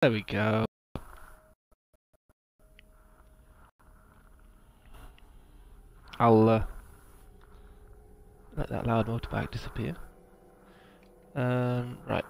There we go. I'll let that loud motorbike disappear. Right.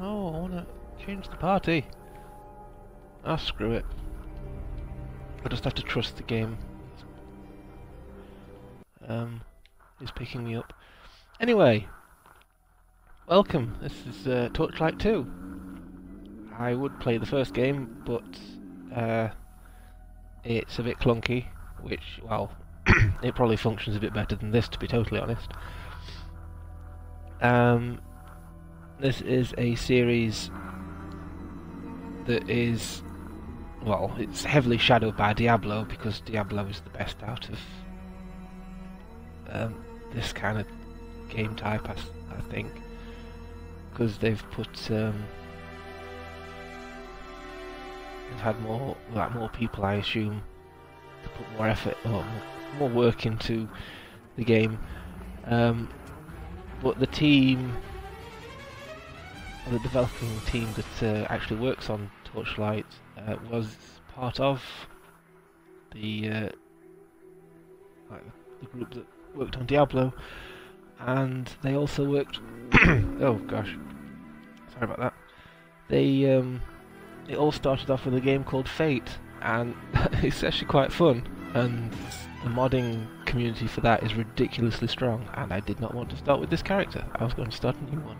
Oh, I wanna change the party. Ah, screw it. I just have to trust the game. It's picking me up. Anyway, welcome. This is Torchlight 2. I would play the first game, but it's a bit clunky, which, well, it probably functions a bit better than this, to be totally honest. This is a series that is, well, it's heavily shadowed by Diablo, because Diablo is the best out of this kind of game type, I think, because they've put they've had more people, I assume, to put more effort or more work into the game, but the team, or the developing team that actually works on Torchlight was part of the group that worked on Diablo, and they also worked oh gosh, sorry about that. They it all started off with a game called Fate, and it's actually quite fun, and the modding community for that is ridiculously strong, and I did not want to start with this character. I was going to start a new one.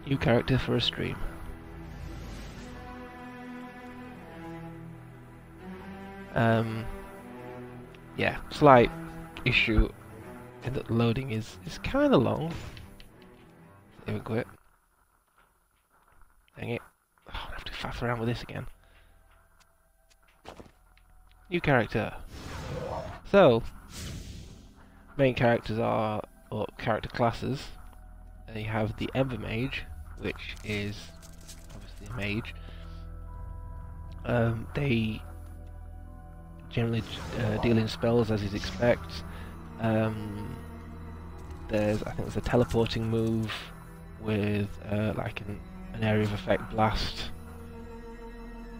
New character for a stream. Yeah, slight issue in that loading is kind of long. Here we go. Dang it. Oh, I have to faff around with this again. New character. So, main characters are, or character classes. And you have the Ember Mage, which is obviously a mage. They generally deal in spells as you'd expect. I think there's a teleporting move with like an area of effect blast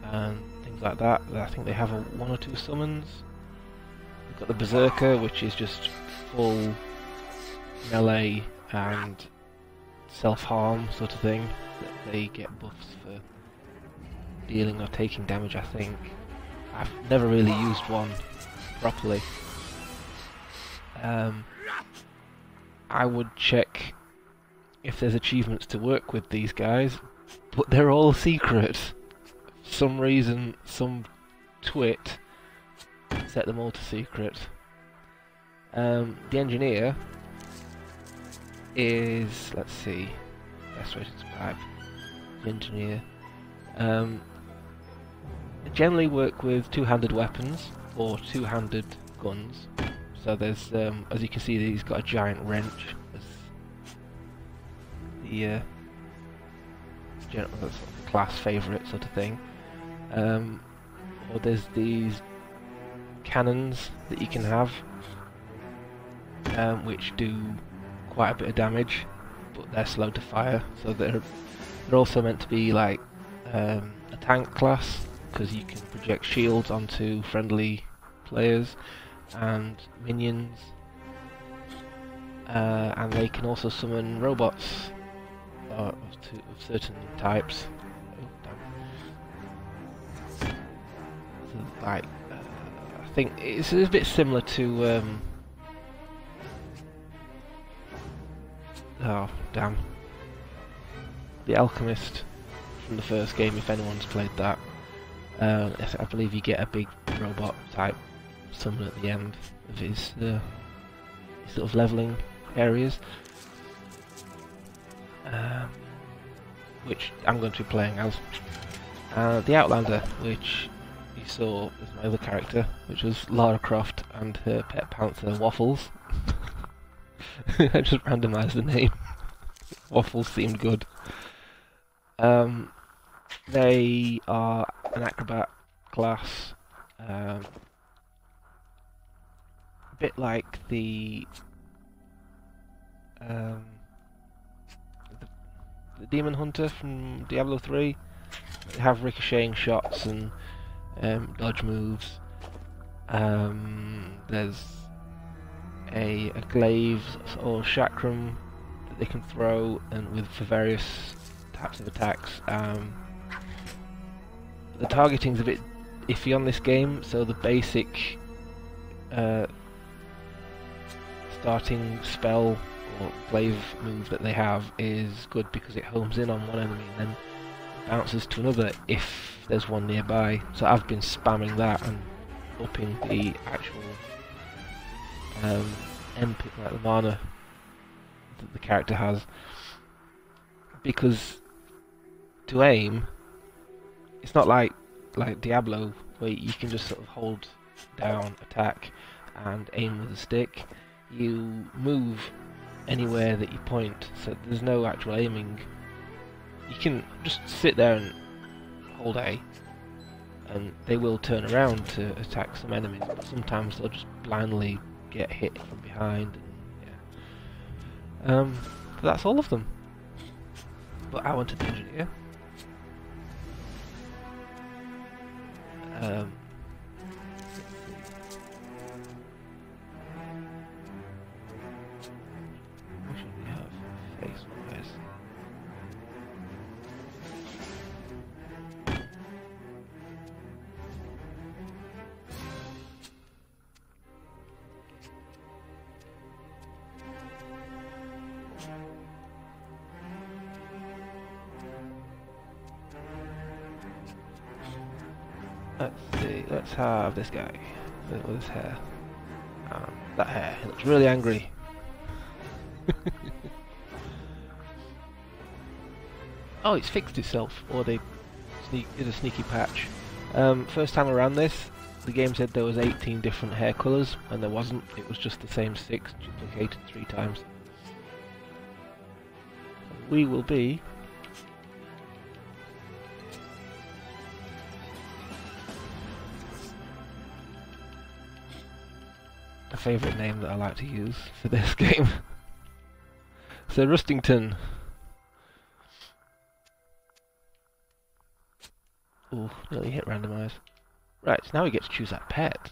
and things like that. I think they have one or two summons. We've got the Berserker, which is just full melee and self-harm sort of thing. They get buffs for dealing or taking damage, I think. I've never really used one properly. I would check if there's achievements to work with these guys, but they're all secret. For some reason, some twit set them all to secret. The Engineer is, let's see, best way to describe the Engineer. They generally work with two-handed weapons or two-handed guns. So there's, as you can see, he's got a giant wrench as the general class favourite sort of thing. Or there's these cannons that you can have, which do quite a bit of damage, but they're slow to fire. So they're also meant to be like a tank class, because you can project shields onto friendly players and minions, and they can also summon robots of certain types. Oh, damn. So, like, I think it's a bit similar to oh damn, the Alchemist from the first game, if anyone's played that. I believe you get a big robot type summon at the end of his sort of leveling areas, which I'm going to be playing as The Outlander, which you saw as my other character, which was Lara Croft and her pet panther Waffles. I just randomised the name. Waffles seemed good. They are an acrobat class, a bit like the Demon Hunter from Diablo 3. They have ricocheting shots and dodge moves. There's a glaive or chakram that they can throw, and for various types of attacks. The targeting's a bit iffy on this game, so the basic starting spell or glaive move that they have is good because it homes in on one enemy and then bounces to another if there's one nearby. So I've been spamming that and upping the actual MP, like the mana that the character has, because to aim, it's not like Diablo where you can just sort of hold down attack and aim with a stick. You move anywhere that you point, so there's no actual aiming. You can just sit there and hold A, and they will turn around to attack some enemies, but sometimes they'll just blindly get hit from behind. And, yeah. But that's all of them. But I wanted the engineer. What should we have? Face-wise. Let's see, let's have this guy with his hair. That hair, he looks really angry. Oh, it's fixed itself, or they did a sneaky patch. First time around this, the game said there was 18 different hair colours, and there wasn't, it was just the same 6 duplicated 3 times. We will be a favourite name that I like to use for this game. So Rustington. Ooh, nearly hit randomise. Right, so now we get to choose that pet,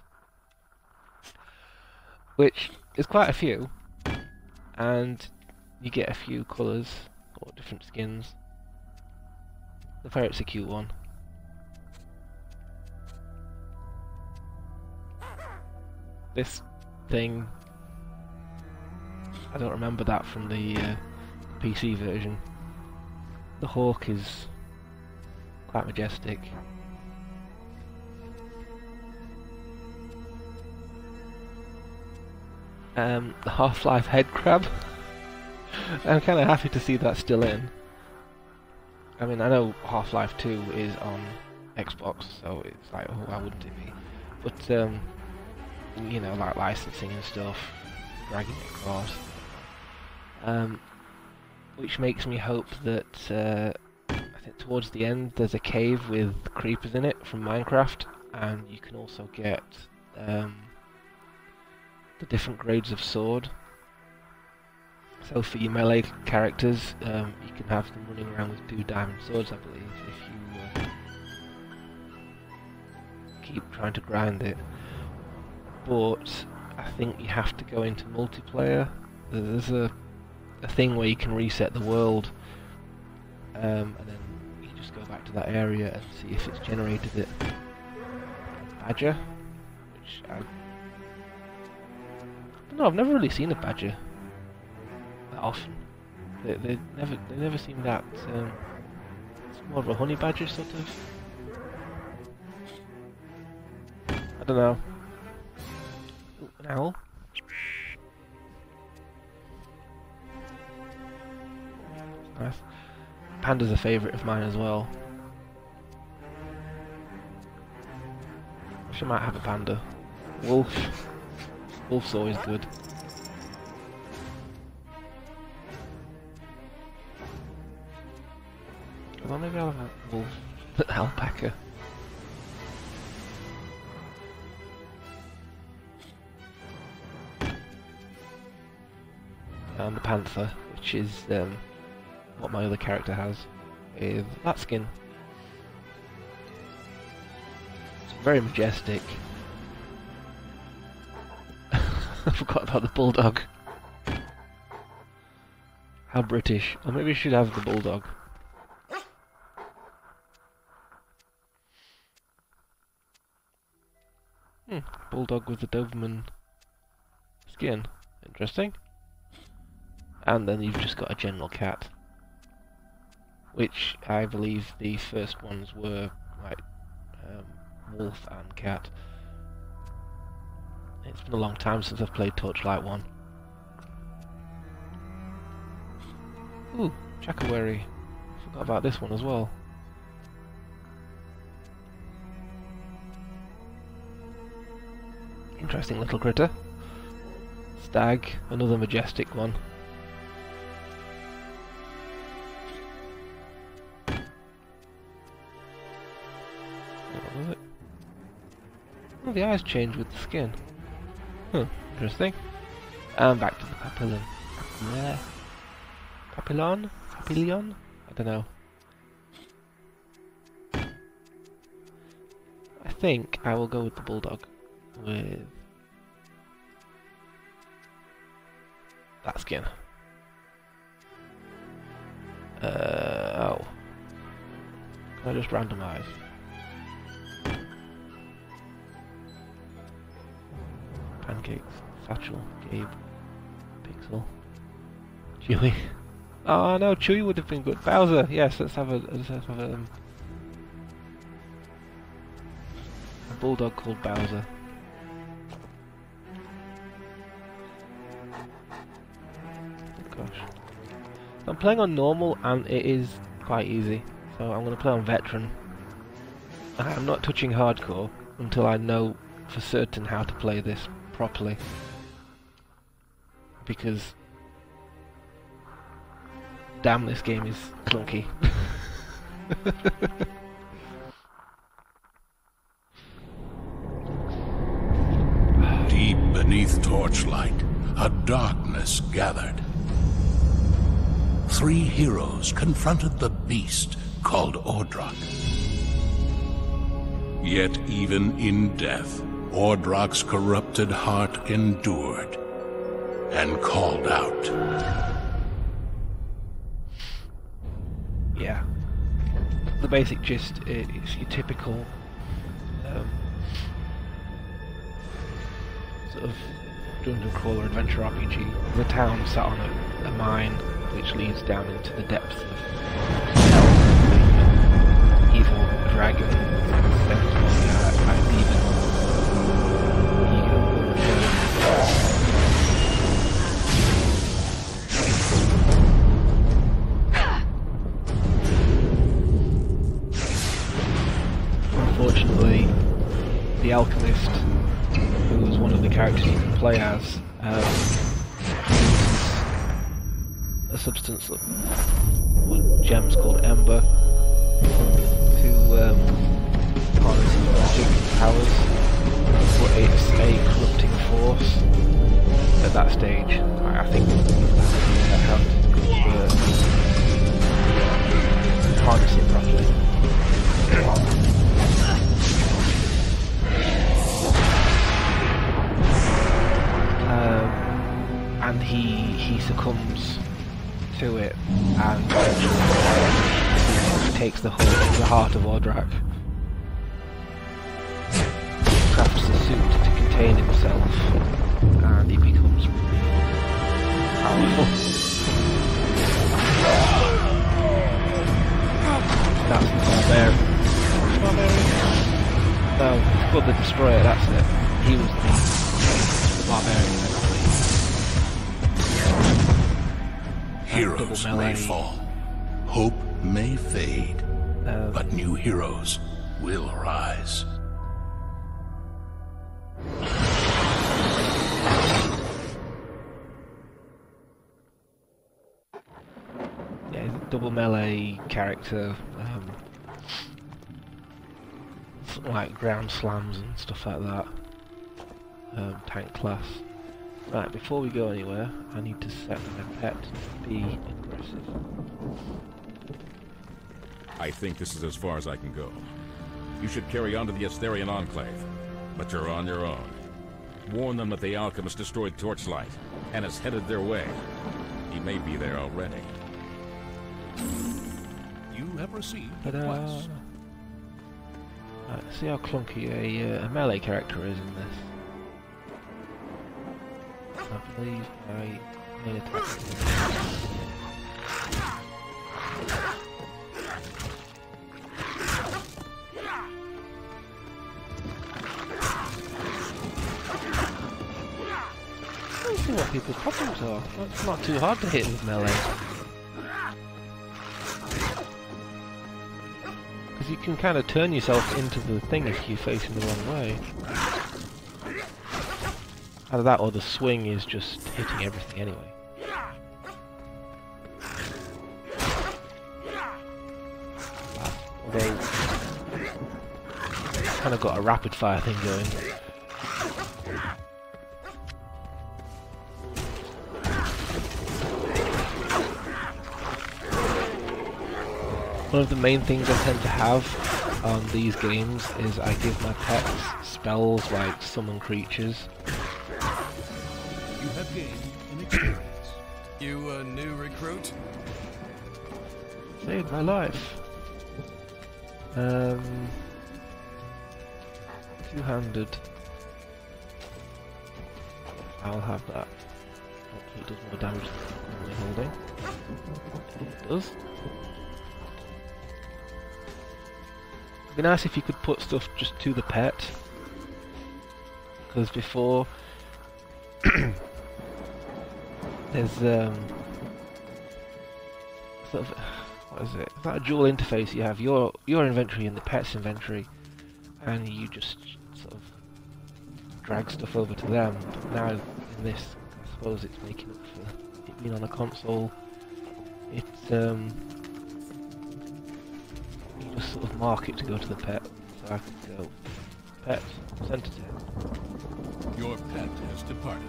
which is quite a few, and you get a few colours or different skins. The ferret's a cute one. This thing, I don't remember that from the PC version. The hawk is quite majestic. The Half-Life head crab. I'm kind of happy to see that still in. I mean, I know Half-Life 2 is on Xbox, so it's like, oh, why wouldn't it be? But you know, like licensing and stuff, dragging it across. Which makes me hope that I think towards the end there's a cave with creepers in it from Minecraft, and you can also get the different grades of sword. So for your melee characters, you can have them running around with 2 diamond swords, I believe, if you keep trying to grind it. But I think you have to go into multiplayer. There's a thing where you can reset the world, and then you just go back to that area and see if it's generated it. Badger, which I don't know. I've never really seen a badger that often. They never seem that. It's more of a honey badger sort of. I don't know. Ooh, an owl. Nice. Panda's a favourite of mine as well. Actually, I might have a panda. Wolf. Wolf's always good. Well, maybe I'll have a wolf. Alpaca. And the panther, which is what my other character has, with that skin. It's very majestic. I forgot about the bulldog. How British. Or maybe I should have the bulldog. Bulldog with the Doberman skin. Interesting. And then you've just got a general cat. Which I believe the first ones were like wolf and cat. It's been a long time since I've played Torchlight 1. Ooh, Chakawari. Forgot about this one as well. Interesting little critter. Stag, another majestic one. What was it? Oh, the eyes change with the skin. Huh, interesting. And back to the papillon. Yeah. Papillon? Papillon? I don't know. I think I will go with the bulldog. With that skin. Oh. Can I just randomize? Pancakes, Satchel, Gabe, Pixel, Chewie. Oh no, Chewie would have been good. Bowser, yes, let's have a bulldog called Bowser. Gosh. I'm playing on normal and it is quite easy, so I'm going to play on veteran. I'm not touching hardcore until I know for certain how to play this properly, because damn, this game is clunky. Deep beneath Torchlight, a darkness gathered. 3 heroes confronted the beast called Ordrak. Yet even in death, Ordrak's corrupted heart endured and called out. Yeah. The basic gist is your typical sort of dungeon crawler adventure RPG. The town sat on a mine which leads down into the depths of hell. Evil dragon sent by demon. Unfortunately, the alchemist, who was one of the characters you can play as, a substance, what gems called Ember, to harness his magic powers, but it's a corrupting force. At that stage, I think that how to harness it properly. And he succumbs to it, and eventually takes the heart of Ordrak. Crafts a suit to contain himself, and he becomes powerful. That's the barbarian. No, but the destroyer, that's it. He was the barbarian. Heroes may fall, hope may fade, but new heroes will arise. double melee character, like ground slams and stuff like that. Tank class. Right, before we go anywhere, I need to set my pet to be aggressive. I think this is as far as I can go. You should carry on to the Asterian Enclave, but you're on your own. Warn them that the alchemist destroyed Torchlight and is headed their way. He may be there already. You have received a Ta-da! quest. Right, see how clunky a melee character is in this. I believe I made attack. I see what people's problems are. It's not too hard to hit with melee. Because you can kind of turn yourself into the thing if you're facing the wrong way. Either that or the swing is just hitting everything anyway. Although, kind of got a rapid fire thing going. One of the main things I tend to have on these games is I give my pets spells like summon creatures. You have gained an experience. You a new recruit? Saved my life. Two-handed. I'll have that. Hopefully it does more damage than I'm holding. It does. It'd be nice if you could put stuff just to the pet. Because before there's sort of, what is it? It's like a dual interface. You have your inventory and the pet's inventory, and you just sort of drag stuff over to them. But now in this, I suppose it's making up for it being on a console. It's you just sort of mark it to go to the pet, so I could go pet center to. Your pet has departed.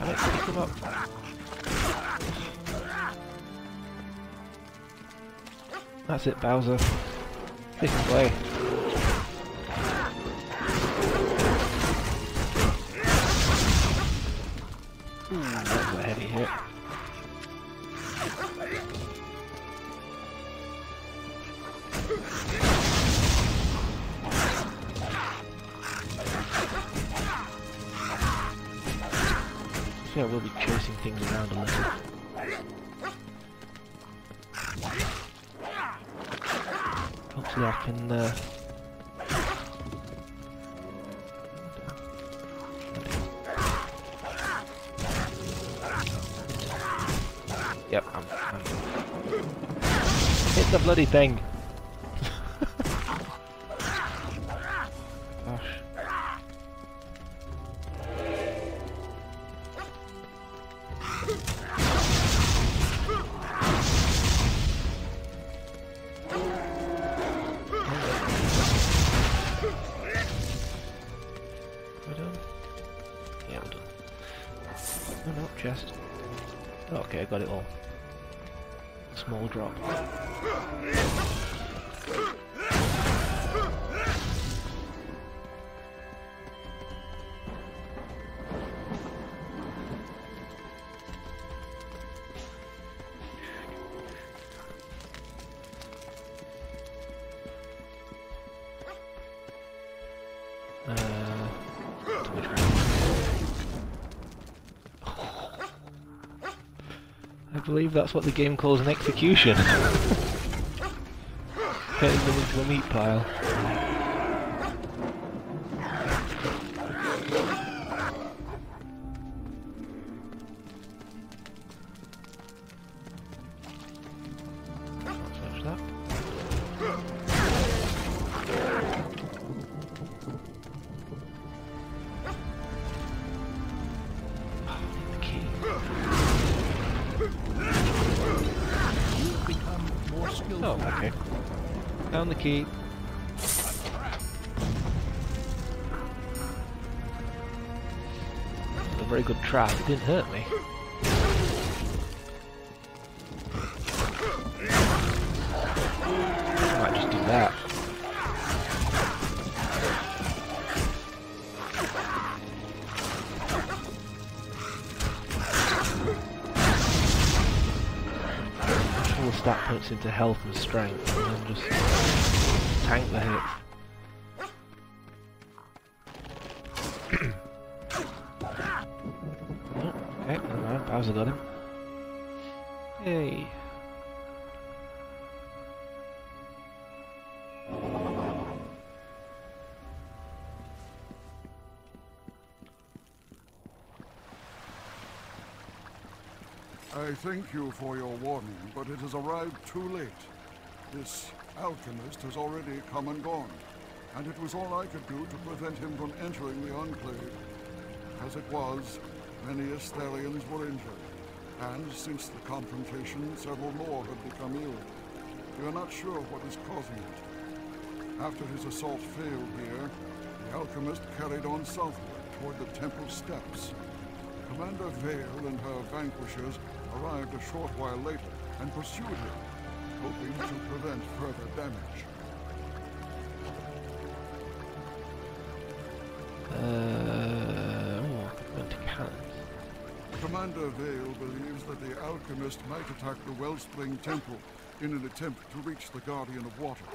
Alex, pick him up. That's it, Bowser. Pick him away. Ooh, that was a heavy hit. Yeah, we'll be chasing things around a little. Hopefully I can Yep, I'm hit the bloody thing. Gosh. We're done? Yeah, we're done. Oh no, chest. Okay, I got it all. Small drop. I believe that's what the game calls an execution. Getting them into a meat pile. Can't touch that. Oh, okay. Found the key. A very good trap. It didn't hurt me. I might just do that. Full stat points into health and strength, and then just tank the hits. Okay, never mind. Bowser got him. Yay. I thank you for your warning, but it has arrived too late. This alchemist has already come and gone, and it was all I could do to prevent him from entering the Enclave. As it was, many Astharians were injured, and since the confrontation, several more have become ill. We are not sure what is causing it. After his assault failed here, the alchemist carried on southward toward the temple steps. Commander Vale and her vanquishers arrived a short while later and pursued him, hoping to prevent further damage. Went to cannons. Commander Vale believes that the alchemist might attack the Wellspring Temple in an attempt to reach the Guardian of Water.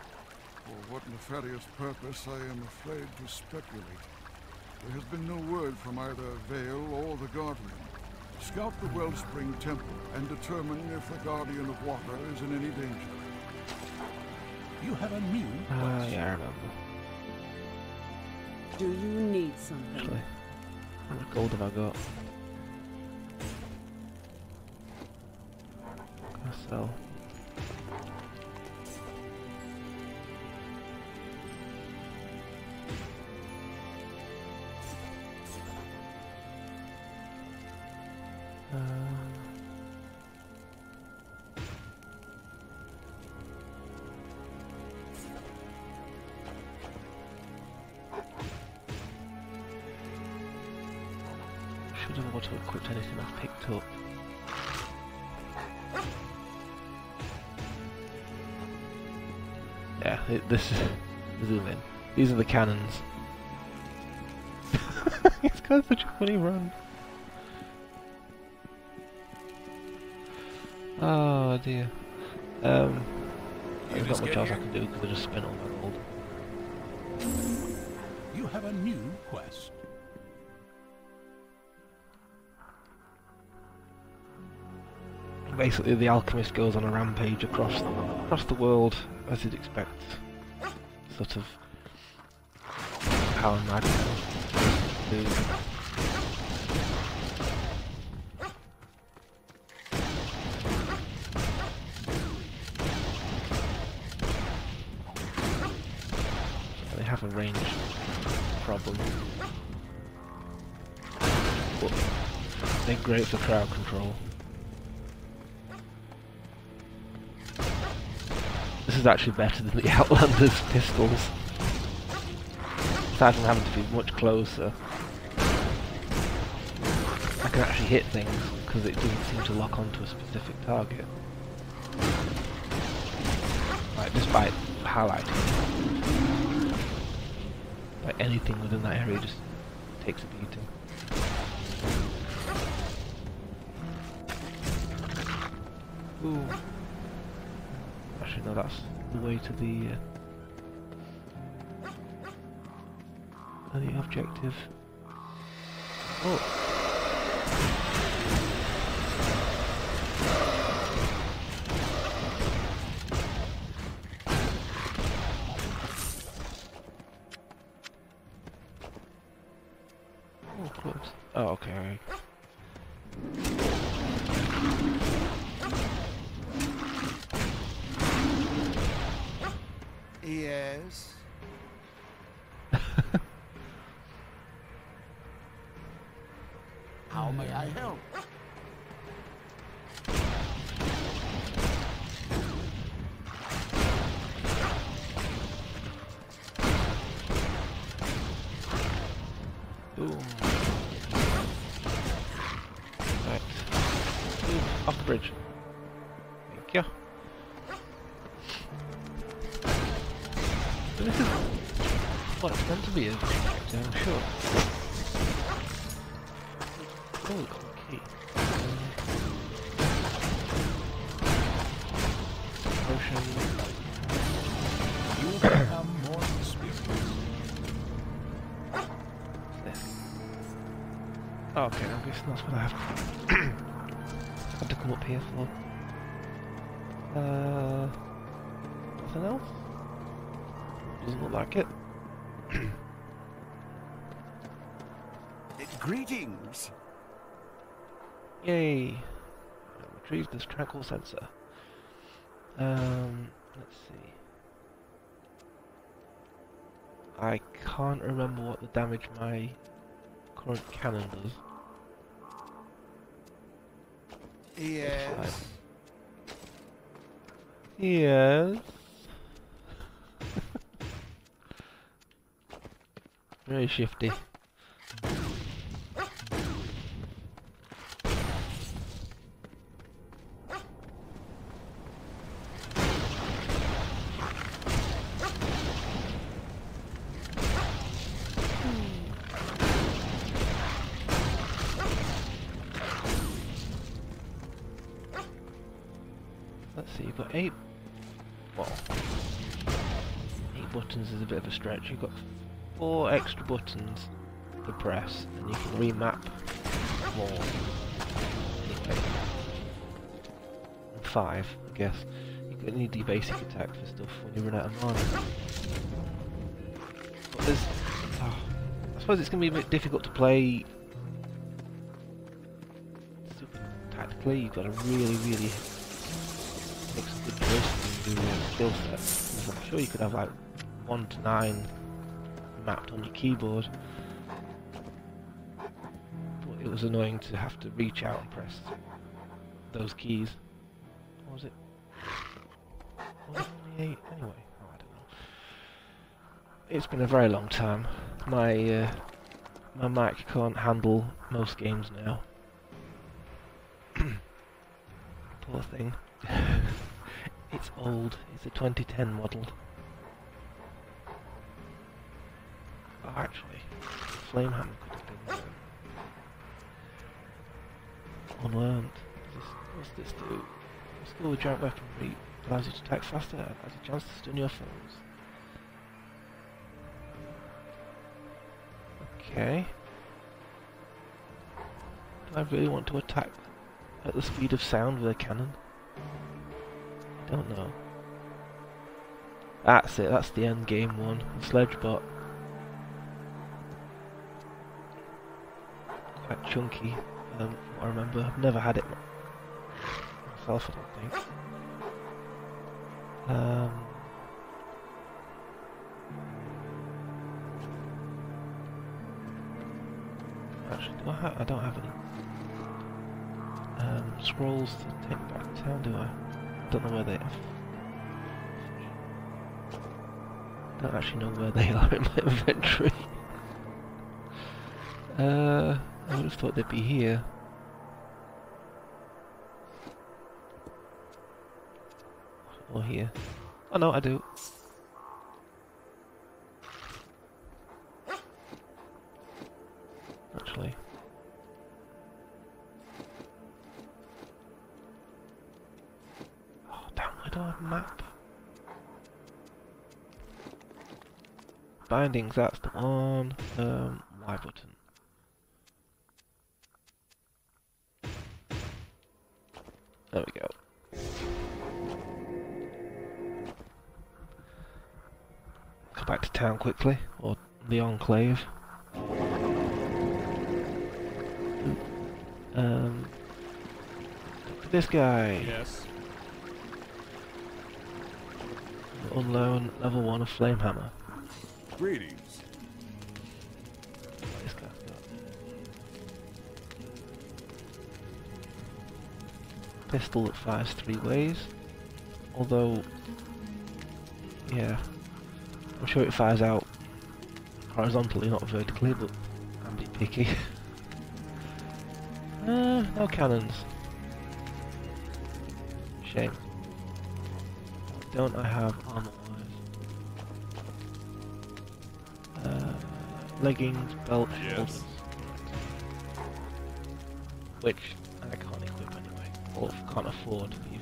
For what nefarious purpose, I am afraid to speculate. There has been no word from either Vale or the Guardian. Scout the Wellspring Temple and determine if the Guardian of Water is in any danger. You have a new quest. Yeah, I remember. Do you need something? Actually, how much gold have I got? Gonna sell. Should have auto-equipped anything I've picked up. Yeah, this is... zoom in. These are the cannons. It's got such a funny run. Oh dear. There's not much else I can do because I just spent all my gold. You have a new quest. Basically, the alchemist goes on a rampage across the world, as you'd expect. Sort of power mad. They have a range problem, but they're great for crowd control. This is actually better than the Outlander's pistols. Aside from having to be much closer, I can actually hit things because it doesn't seem to lock onto a specific target. Like, just by highlighting, like anything within that area just takes a beating. Ooh. Actually, no, that's the way to the objective. Oh. Oh, close. Oh, okay. Yes. How may I help? Boom. Right. Boom. Off the bridge. Thank you. So this is what it's meant to be, I'm sure. Oh, key. Potion. You become more suspicious. Oh, okay, I'm guessing that's what I have to come up here for. Nothing else? Doesn't look like it. Greetings. Yay! Retrieve this tranquil sensor. Let's see. I can't remember what the damage my current cannon does. Yes. Yes. Very shifty. Let's see, you've got 8... well... 8 buttons is a bit of a stretch. You've got 4 extra buttons to press, and you can remap more. Anyway. And 5, I guess. You're going to need your basic attack for stuff when you run out of mana. But there's... oh, I suppose it's going to be a bit difficult to play super tactically. You've got to really make some good choices in your skill set. Because I'm sure you could have like 1 to 9 mapped on your keyboard. But it was annoying to have to reach out and press those keys. What was it? Was it 28? Anyway, oh, I don't know. It's been a very long time. My my Mac can't handle most games now. Poor thing. It's old. It's a 2010 model. Oh, actually, Flame Hammer could have been unlearned. What's this do? Skill with giant weaponry allows you to attack faster and has a chance to stun your foes. Okay. Do I really want to attack at the speed of sound with a cannon? I don't know. That's it, that's the end game one. The sledge bot. Quite chunky, from what I remember. I've never had it myself, I don't think. Actually, I don't have any scrolls to take back to town, do I? Don't know where they are. Don't actually know where they are in my inventory. I would have thought they'd be here. Or here. Oh no, I do. Actually. Oh damn, I don't have a map. Bindings, that's the one. Y button. There we go. Go back to town quickly, or the Enclave. This guy. Yes. Unlearn level 1 of Flame Hammer. Greetings. This guy's got pistol that fires 3 ways. Although, yeah, I'm sure it fires out horizontally, not vertically, but picky. No cannons. Shame. Don't I have armor wise? Leggings, belt, shoulders. Which I can't equip anyway, or can't afford even.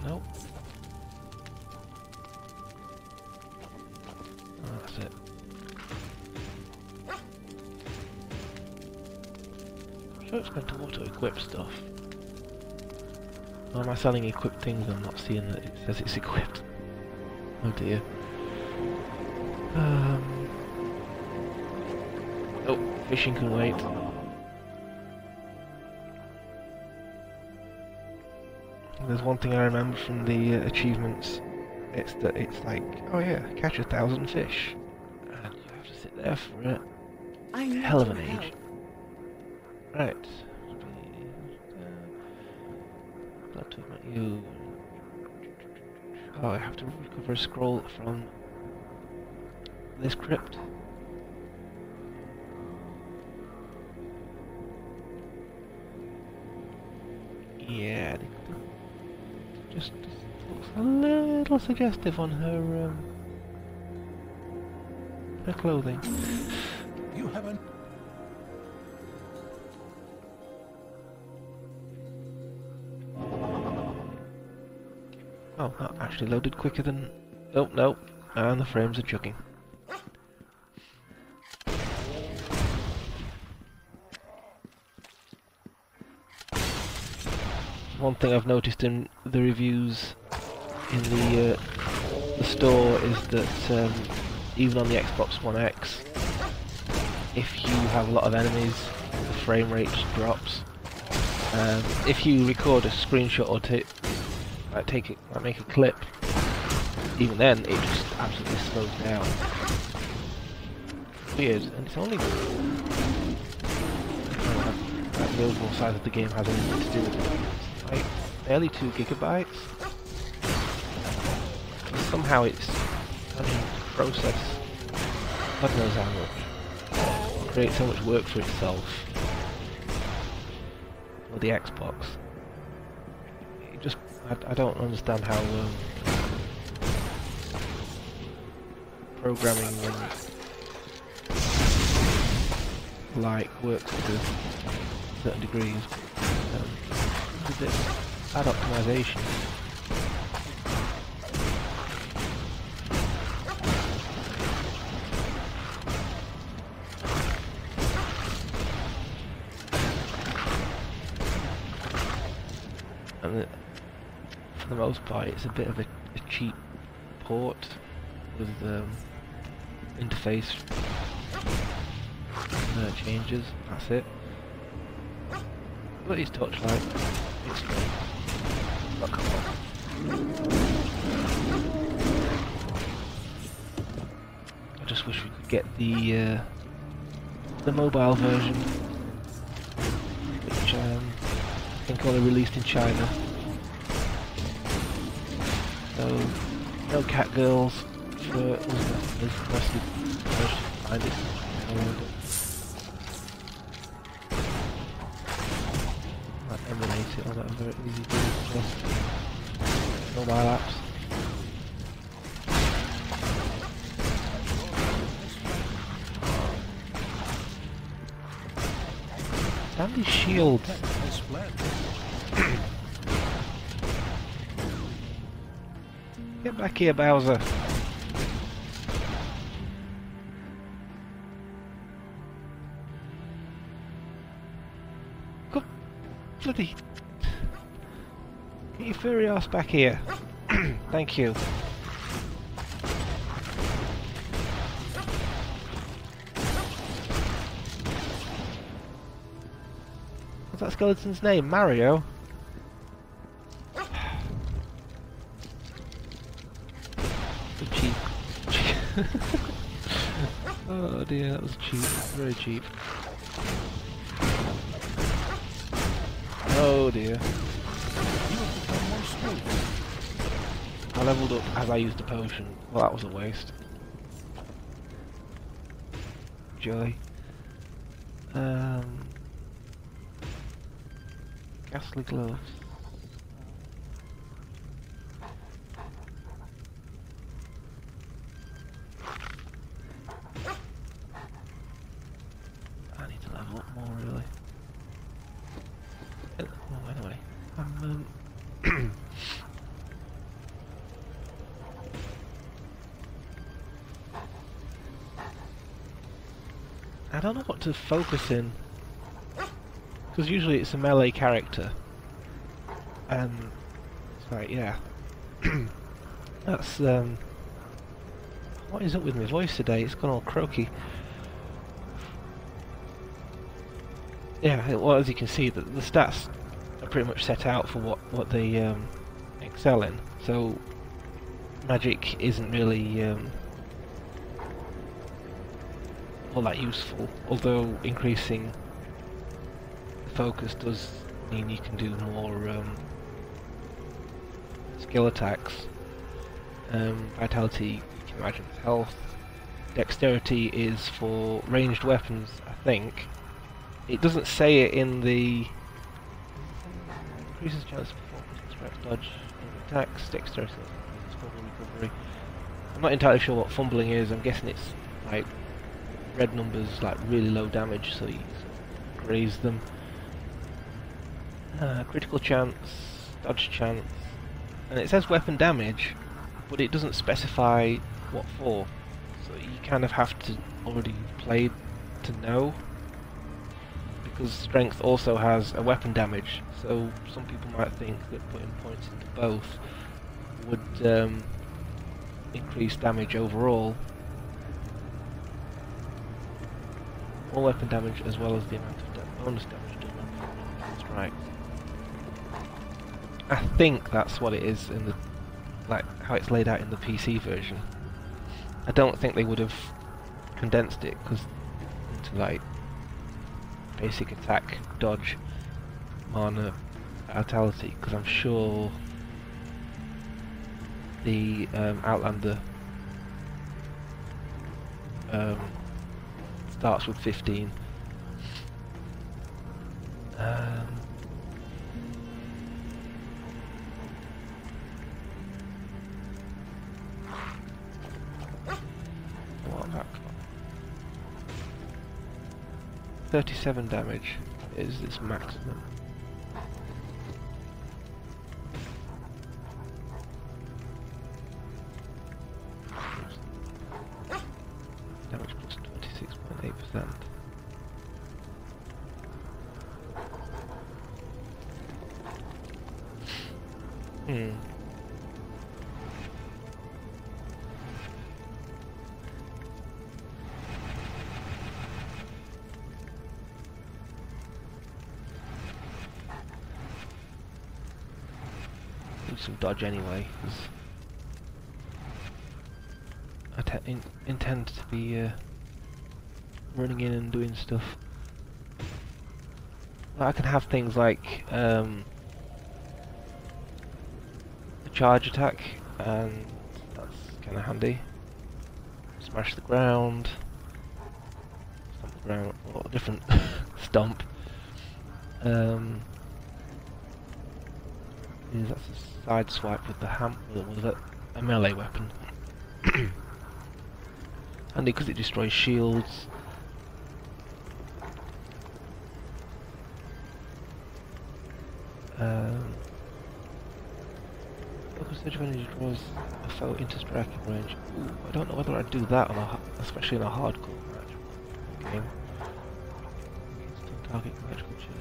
No. Oh, that's it. I'm sure it's going to auto-equip stuff. Or am I selling equipped things and not seeing that it says it's equipped? Oh dear. Oh, fishing can wait. There's one thing I remember from the achievements. It's that it's like, oh yeah, catch 1,000 fish, and you have to sit there for a hell of an age. Right. Not talking about you. Oh, I have to recover a scroll from this crypt. Yeah, just looks a little suggestive on her her clothing. You haven't. Oh, that actually loaded quicker than. Oh no, and the frames are chugging. One thing I've noticed in the reviews in the store is that even on the Xbox One X, if you have a lot of enemies, the frame rate just drops. If you record a screenshot or make a clip, even then it just absolutely slows down. Weird, and it's only that the overall size of the game has anything to do with it. Like barely 2 gigabytes. Somehow it's having to process God knows how much. Create so much work for itself. Or the Xbox. It just I don't understand how programming and like works to certain degrees. A bit of bad optimization. And for the most part, it's a bit of a cheap port with interface changes. That's it. But it's Torchlight. It's great. But come on. I just wish we could get the mobile version, which I think only released in China. So no cat girls for the rest of the version. Find it. Emulate it on that very easy to just mobile apps. Damn these shields. Get back here, Bowser. Bloody... Get your furry ass back here. Thank you. What's that skeleton's name? Mario? Oh dear, that was cheap. Very cheap. Oh dear. I leveled up as I used a potion. Well, that was a waste. Joy. Ghastly gloves. I need to level up more, really. Oh, anyway, I don't know what to focus in, because usually it's a melee character, and it's like, yeah, that's, what is up with my voice today? It's gone all croaky. Yeah, well, as you can see, the stats are pretty much set out for what they excel in, so magic isn't really all that useful, although increasing the focus does mean you can do more skill attacks. Vitality, you can imagine, is health. Dexterity is for ranged weapons, I think. It doesn't say it in the... Increases chance of performance, distract, dodge, attacks, dexterity, recovery. I'm not entirely sure what fumbling is. I'm guessing it's like red numbers, like really low damage, so you sort of graze them. Critical chance, dodge chance, and it says weapon damage, but it doesn't specify what for. So you kind of have to already play to know, because strength also has a weapon damage. So some people might think that putting points into both would increase damage overall. More weapon damage as well as the amount of bonus damage done on strikes. I think that's what it is in the, like, how it's laid out in the PC version. I don't think they would have condensed it into like basic attack, dodge, mana, vitality, because I'm sure the Outlander starts with 15. What about 37 damage is its maximum. Damage plus 26.8%. Do some dodge anyway, because I intend to be running in and doing stuff. Well, I can have things like a charge attack, and that's kind of handy. Smash the ground, stomp the ground, or a different stomp. That's a side swipe with the with a melee weapon. Handy because it destroys shields. Focus surge of energy draws a foe into striking range. Ooh, I don't know whether I'd do that on especially in a hardcore match game. Target magical change.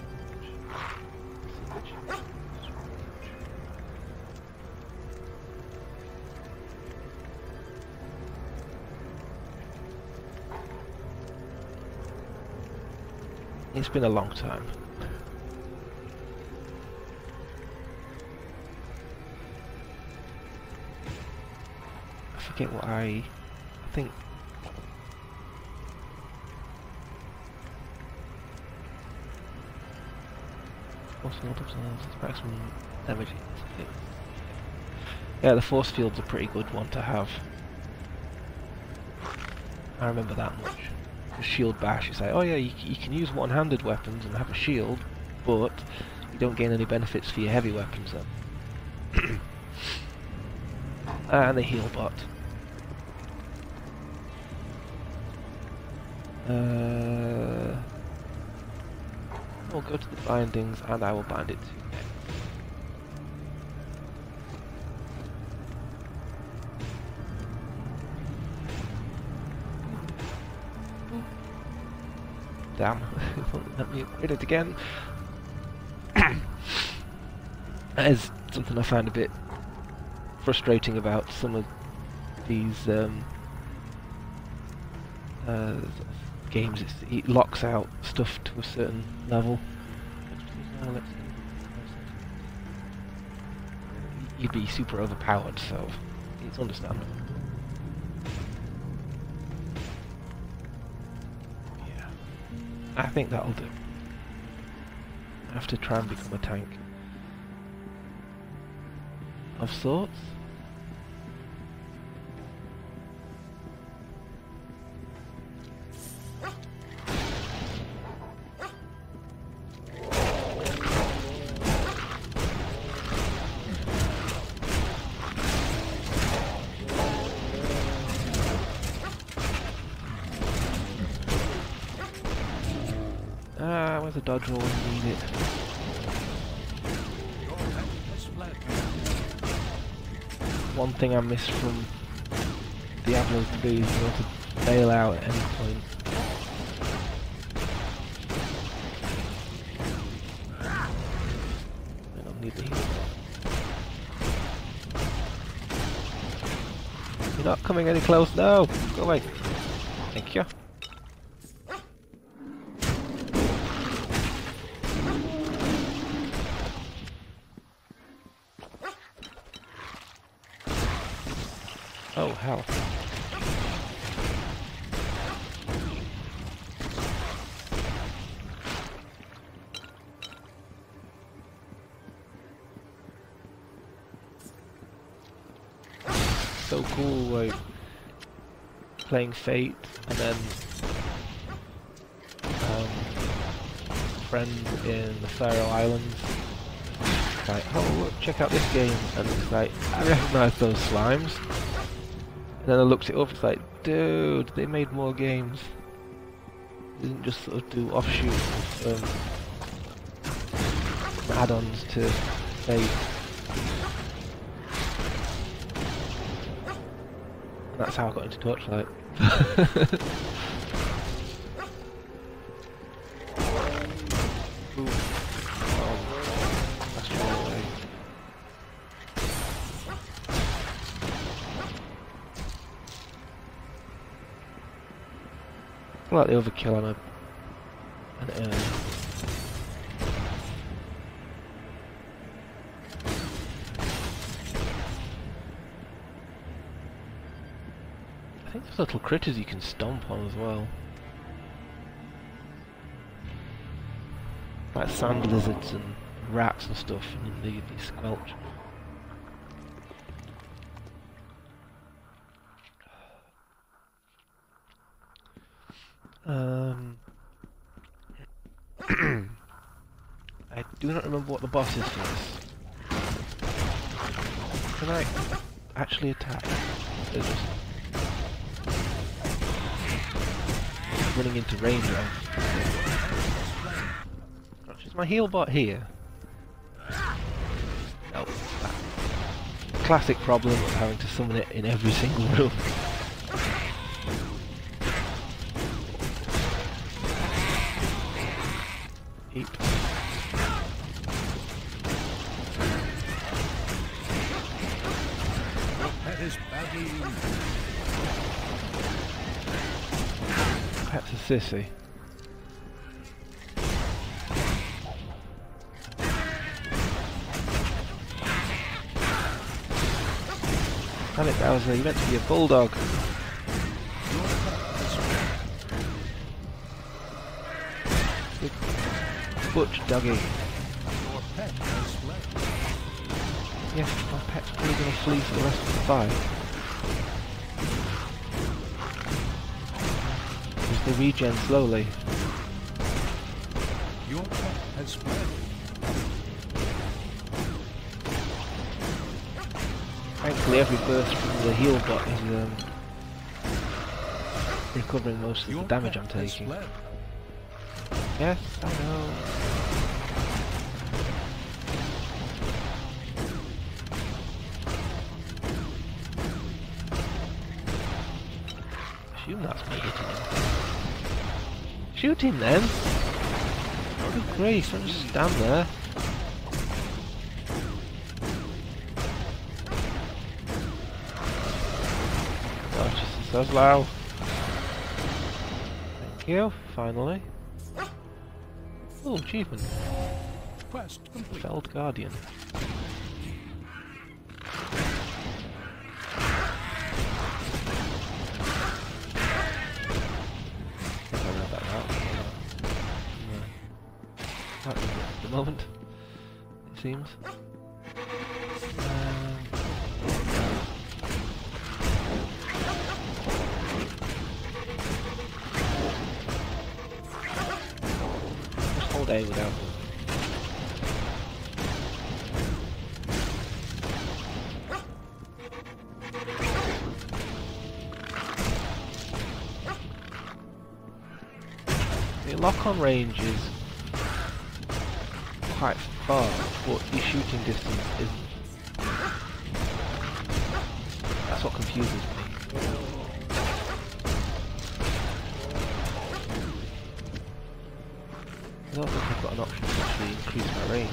It's been a long time. I forget what I think Force field absorbs its maximum damage. Yeah, the force field's a pretty good one to have. I remember that much. The shield bash, you say, oh yeah, you can use one-handed weapons and have a shield, but you don't gain any benefits for your heavy weapons then. And the heal bot. We'll go to the bindings and I will bind it to you. Damn, let me upgrade it again. That is something I find a bit frustrating about some of these games. It locks out stuff to a certain level. You'd be super overpowered, so it's understandable. I think that'll do. I have to try and become a tank of sorts. Where's the dodge roll when you need it? One thing I miss from Diablo 3 is being able to bail out at any point. I don't need the heal. You're not coming any close, no! Go away. Thank you. Oh, hell. So cool, like, playing Fate, and then friend in the Faroe Islands. Like, oh look, check out this game, and it's like, I recognise those slimes. And then I looked it up, it's like, dude, they made more games. They didn't just sort of do offshoot add-ons to Fate. And that's how I got into Torchlight. Ooh. That's far away. I like the overkill on an urn. I think there's little critters you can stomp on as well. Like sand lizards and rats and stuff, and then they squelch. I do not remember what the boss is for this. Can I actually attack? They're just running into range of. Is my heal bot here? No. Classic problem of having to summon it in every single room. Eep. That is badly. That's a sissy. Damn it, Bowser, you meant to be a bulldog. Butch doggy. Yeah, my pet's probably going to flee for the rest of the fight. Because they regen slowly. Your pet has fled. Thankfully every burst from the heal bot is recovering most of the damage I'm taking. Yes, I know. Assume that's Megaton. Shoot him then! Good grief, don't just stand there. Oh, just so slow. Thank you, finally. Oh, achievement. Quest complete. Felled Guardian. I read that out. At the moment, it seems. Just hold A without. The lock-on range is quite far, but your shooting distance isn't. That's what confuses me. I don't think I've got an option to actually increase my range.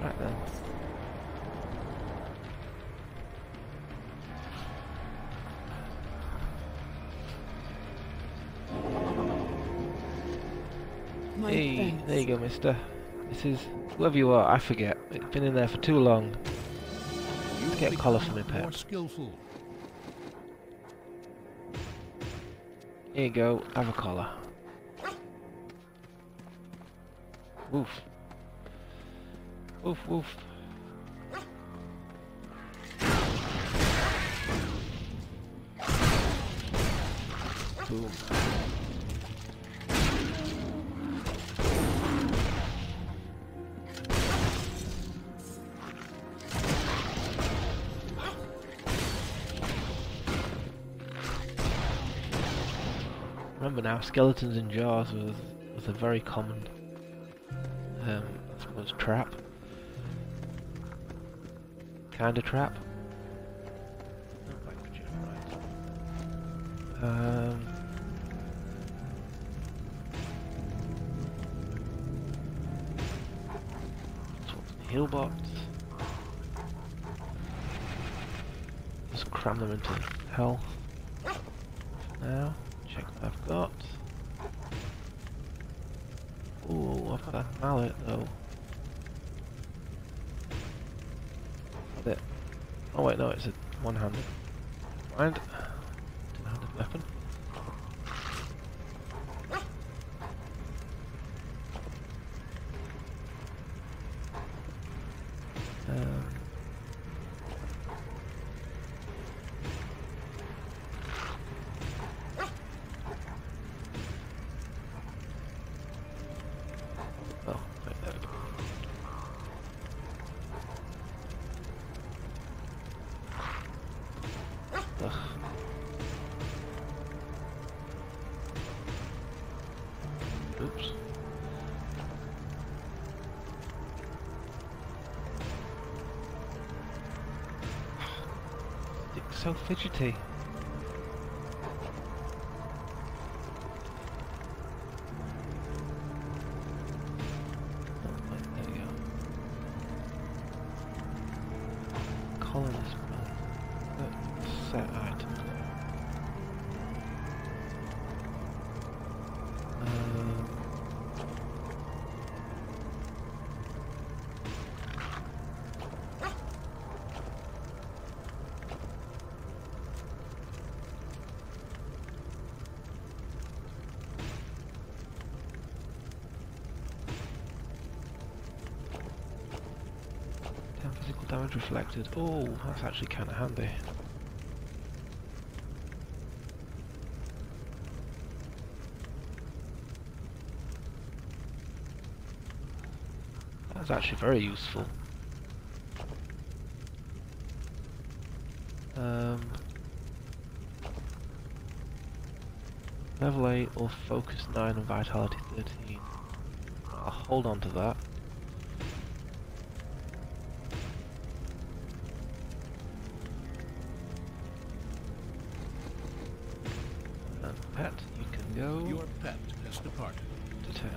Right then. Hey, there you go, mister. This is whoever you are, I forget. It's been in there for too long. Let's get a collar for my More pet. skillful. Here you go, have a collar. Woof. Woof woof. Boom. Remember now, skeletons in jars was a very common, I suppose, trap. Kinda trap. Heal bots. Just cram them into health. Now, check what I've got. Ooh, I've got a mallet though. Got it. Oh wait, no, it's a one-handed. Mind. Two-handed weapon. Oh, wait, there we go. Ugh. Oops. It's so fidgety. Oh, wait, there we go. Colonist mode. Set item. damage reflected. Oh, that's actually kind of handy. That's actually very useful. Level 8 or focus 9 and vitality 13. I'll hold on to that. And pet, you can go. Your pet has departed. To town.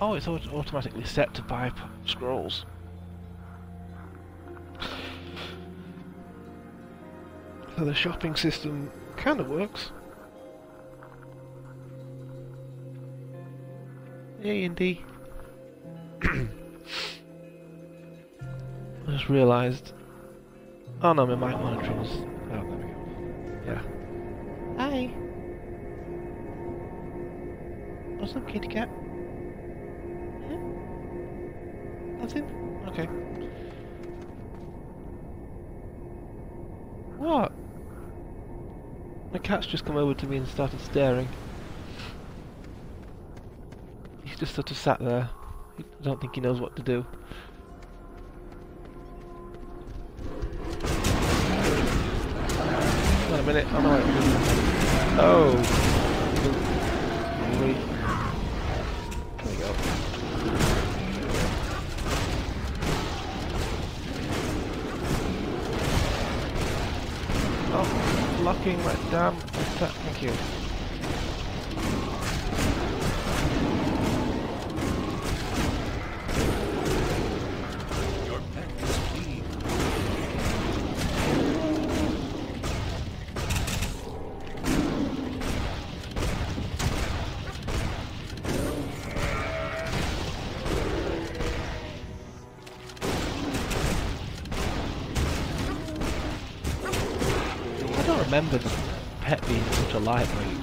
Oh, it's automatically set to buy scrolls. So the shopping system kind of works. Hey, Indy. I just realised. Oh no, my mic monitor's. Oh, there we go. Yeah. Hi. What's up, kitty cat? Yeah? Nothing? Okay. What? My cat's just come over to me and started staring. He's just sort of sat there. I don't think he knows what to do. Wait a minute, I'm alright. Oh! Wait. There we go. Oh, blocking my damn attack. Thank you. Remember the pet being such a lightweight.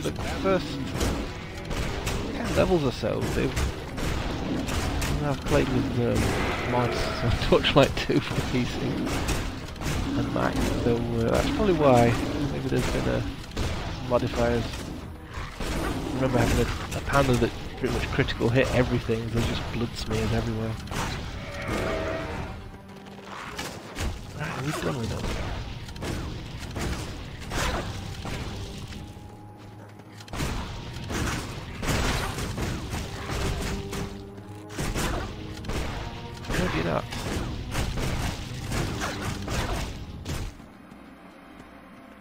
The first 10 levels or so, I've played with mods on Torchlight 2 for the PC and Mac, so that's probably why. Maybe there's been modifiers. I remember having a panda that pretty much critical hit everything, there's just blood smears everywhere. Right, we've done with those. Up.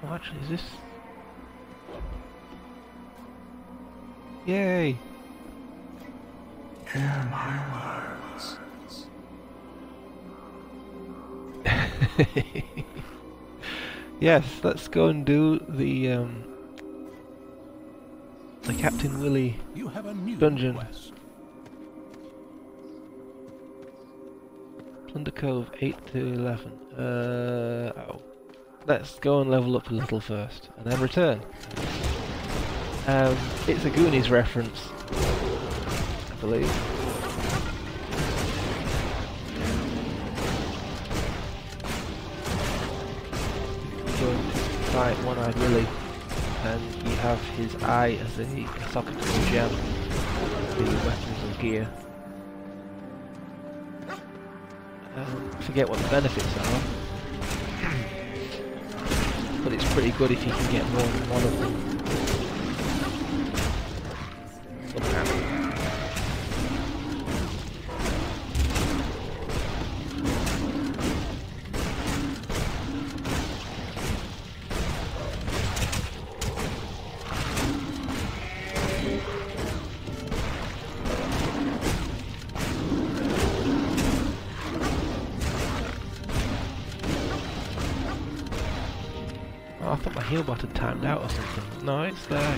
Oh, actually, is this? Yay! Hear my words. Yes, let's go and do the Captain Willy You have a new dungeon. quest. Plunder Cove 8 to 11. Oh. Let's go and level up a little first, and then return. It's a Goonies reference, I believe. You go and fight One-Eyed Willy, and you have his eye as a socket to a gem, the weapons and gear. Forget what the benefits are, but it's pretty good if you can get more than one of them. Oh, I thought my heal bot had timed out or something. No, it's there.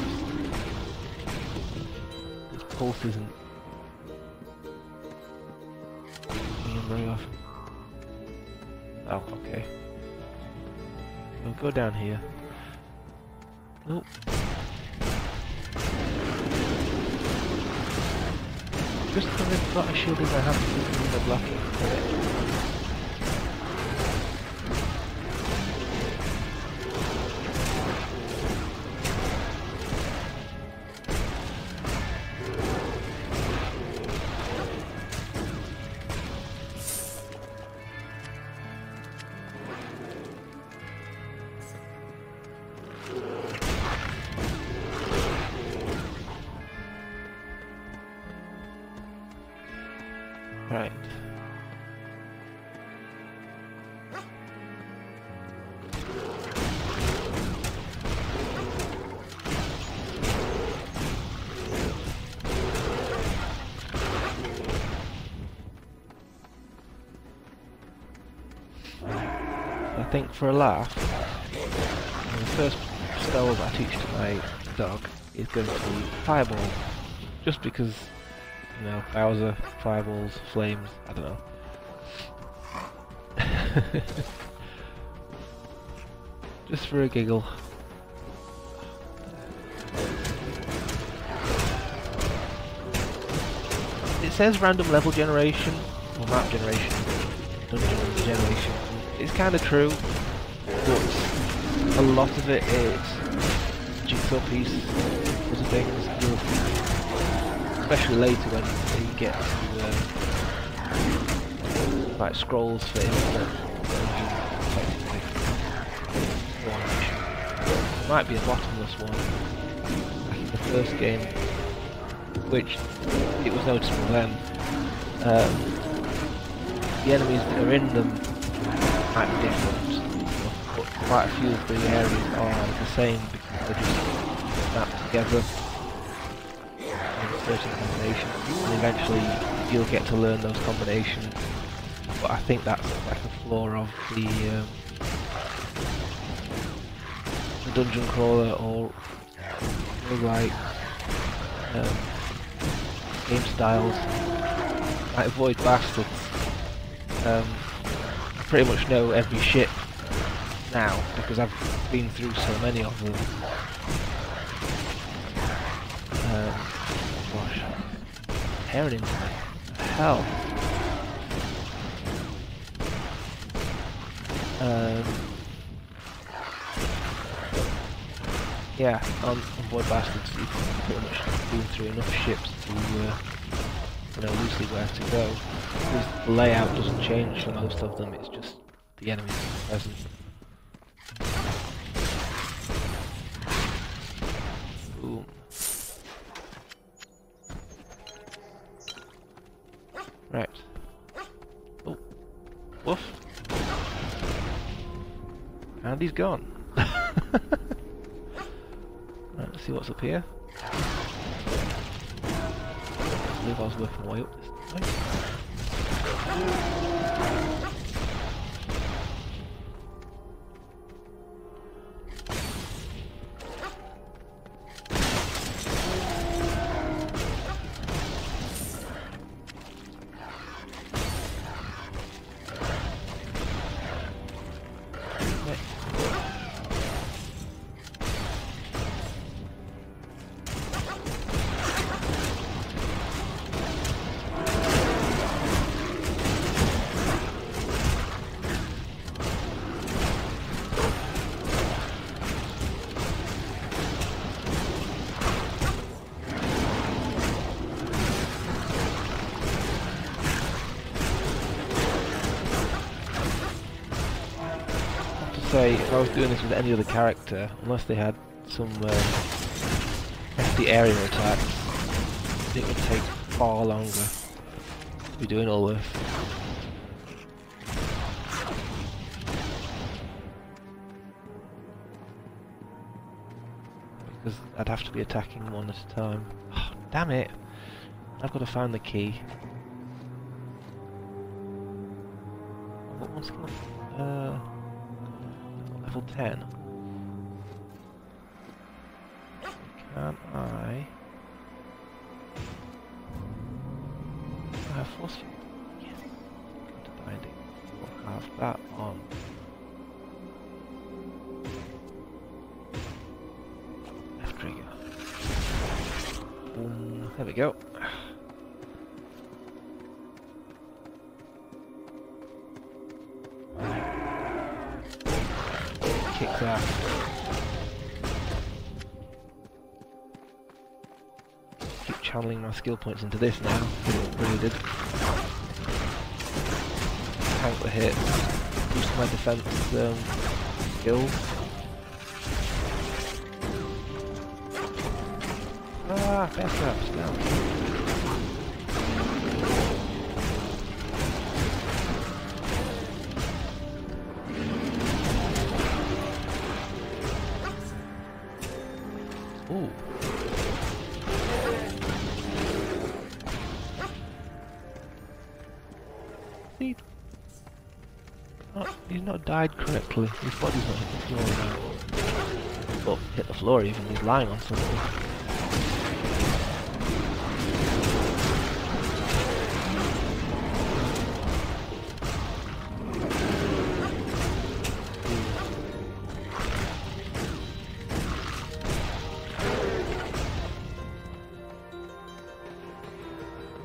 This pulse isn't being very often. Oh, okay. We'll go down here. Oh. Just because I've got a shield in my hand doesn't mean they're blocking. Right. I think for a laugh, the first spell that I teach to my dog is going to be Fireball. Just because, you know, Bowser, Fireballs, Flames, I don't know. Just for a giggle. It says random level generation, or map generation, dungeon generation. It's kind of true, but a lot of it is jigsaw piece sort of things. Especially later when you get to like scrolls for infinite dungeon, effectively. There might be a bottomless one, like in the first game, which it was noticeable then. The enemies that are in them might be different, but quite a few of the areas are the same because they're just mapped together in certain combinations, and eventually you'll get to learn those combinations. But I think that's like the flaw of the dungeon crawler or like game styles, like Void Bastards. I pretty much know every ship now because I've been through so many of them. Gosh, tearing into me. Hell. Yeah, on Void Bastards you've pretty much been through enough ships to know loosely where to go. Because the layout doesn't change for most of them, it's just the enemies present. Boom. Right. Oh. Woof. And he's gone. Right, let's see what's up here. I believe I was working my way up this way. If I was doing this with any other character, unless they had some hefty area attacks, it would take far longer to be doing all this. Because I'd have to be attacking one at a time. Oh, damn it! I've got to find the key. What one's gonna... level 10. Can I have force field? Yes. Go to binding. We'll have that on. Left trigger. Boom. There we go. Kick that. Keep channeling my skill points into this now. Really did. Tank the hit. Boost my defense skills. Ah, bear traps down. Ooh. He's not died correctly. His body's not hit the floor now. Well, hit the floor even. He's lying on something.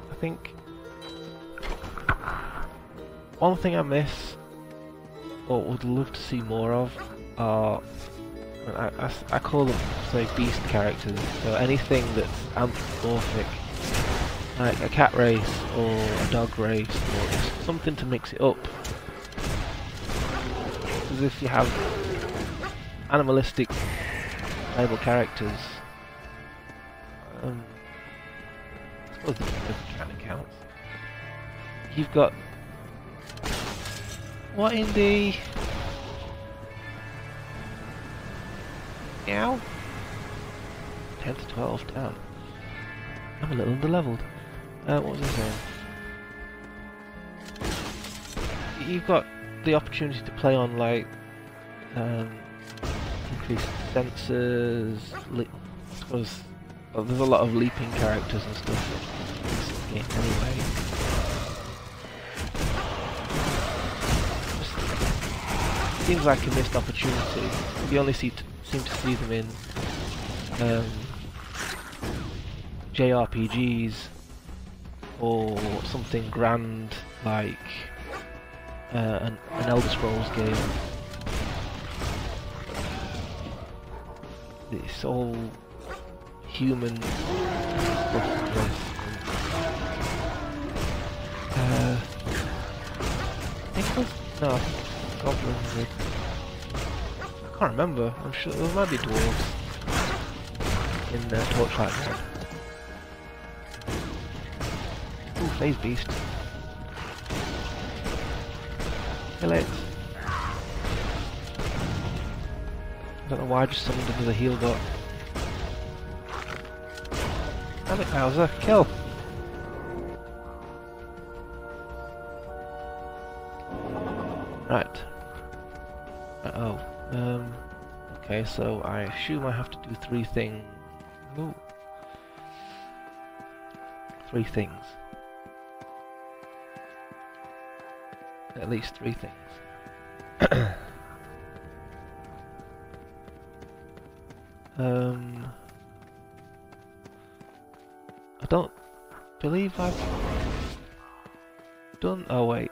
I think one thing I miss, or would love to see more of, are I call them, say, beast characters. So anything that's anthropomorphic, like a cat race or a dog race, or just something to mix it up. Because if you have animalistic playable characters, I suppose it kind of counts. You've got what in the meow? 10 to 12 down. I'm a little underleveled. What was I saying? You've got the opportunity to play on like increased sensors. I suppose there's a lot of leaping characters and stuff anyway. Seems like a missed opportunity. You only seem to see them in JRPGs or something grand like an Elder Scrolls game. It's all human stuff. No, goblins. I can't remember. I'm sure there might be dwarves in Torchlight. Ooh, phase beast. Kill it. I don't know why I just summoned him as a heal bot. Damn it, Bowser, kill! Right. Okay, so I assume I have to do 3 things. Ooh. 3 things. At least 3 things. I don't believe I've done. Oh wait,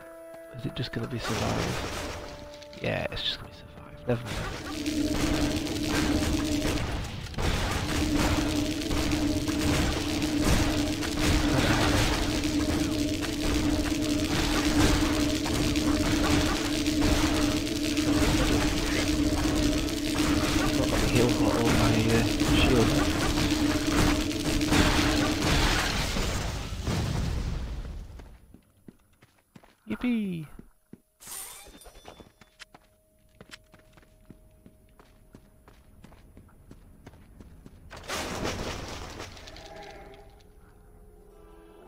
is it just going to be survive? Yeah, it's just going to be survive. Never mind. Heal got all my shield. Yippee!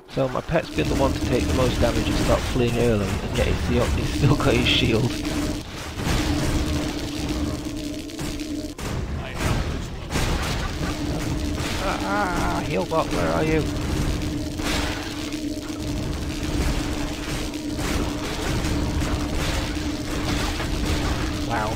So my pet's been the one to take the most damage and start fleeing early, and yet he's still got his shield. Healbot, where are you? Wow.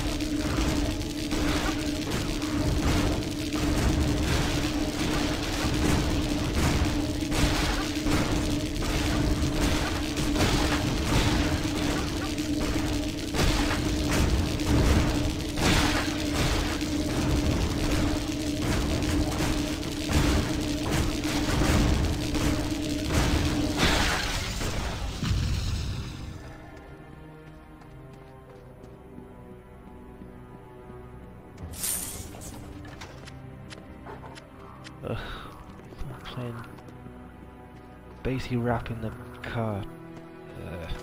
Playing bassy rap in the car. That's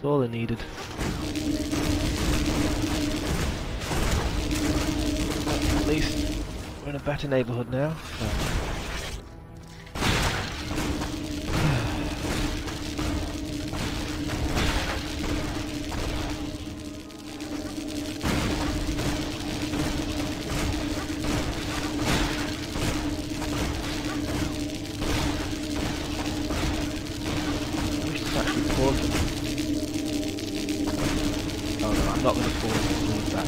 all I needed. At least we're in a better neighbourhood now. So. I'm not going to pause it, leave that.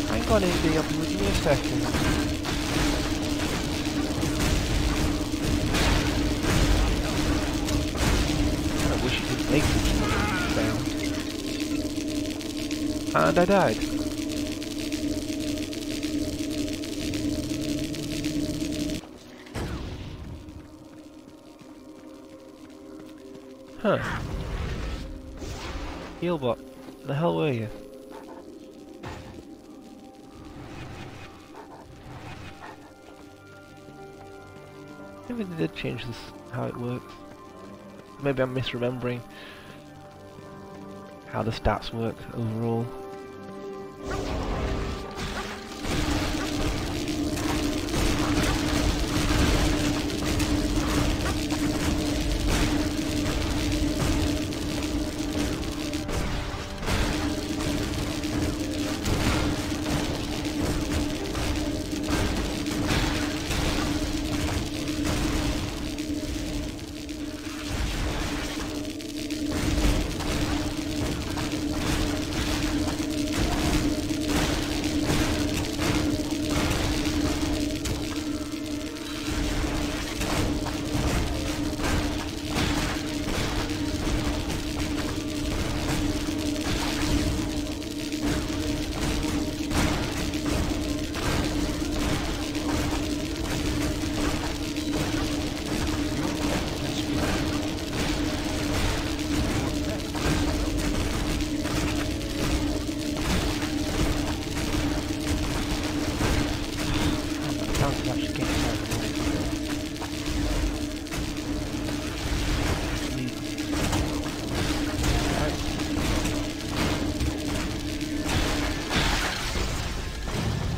Hang on, Indy, I'll be with you in a second. I wish you could make this sound. And I died. Huh. Healbot, the hell were you? Maybe they did change this, how it works. Maybe I'm misremembering how the stats work overall.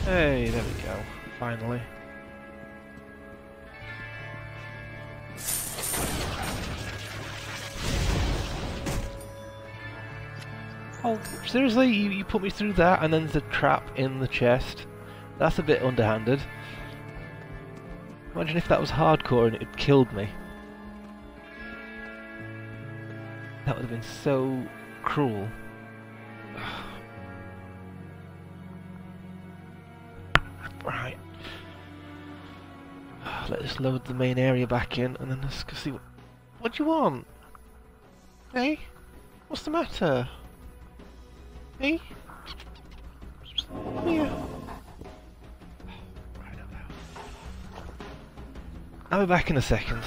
Hey, there we go, finally. Oh, seriously? You put me through that and then there's a trap in the chest? That's a bit underhanded. Imagine if that was hardcore and it had killed me. That would have been so cruel. Right. Let's load the main area back in and then let's go see what do you want? Hey? What's the matter? Hey? Come here. I'll be back in a second.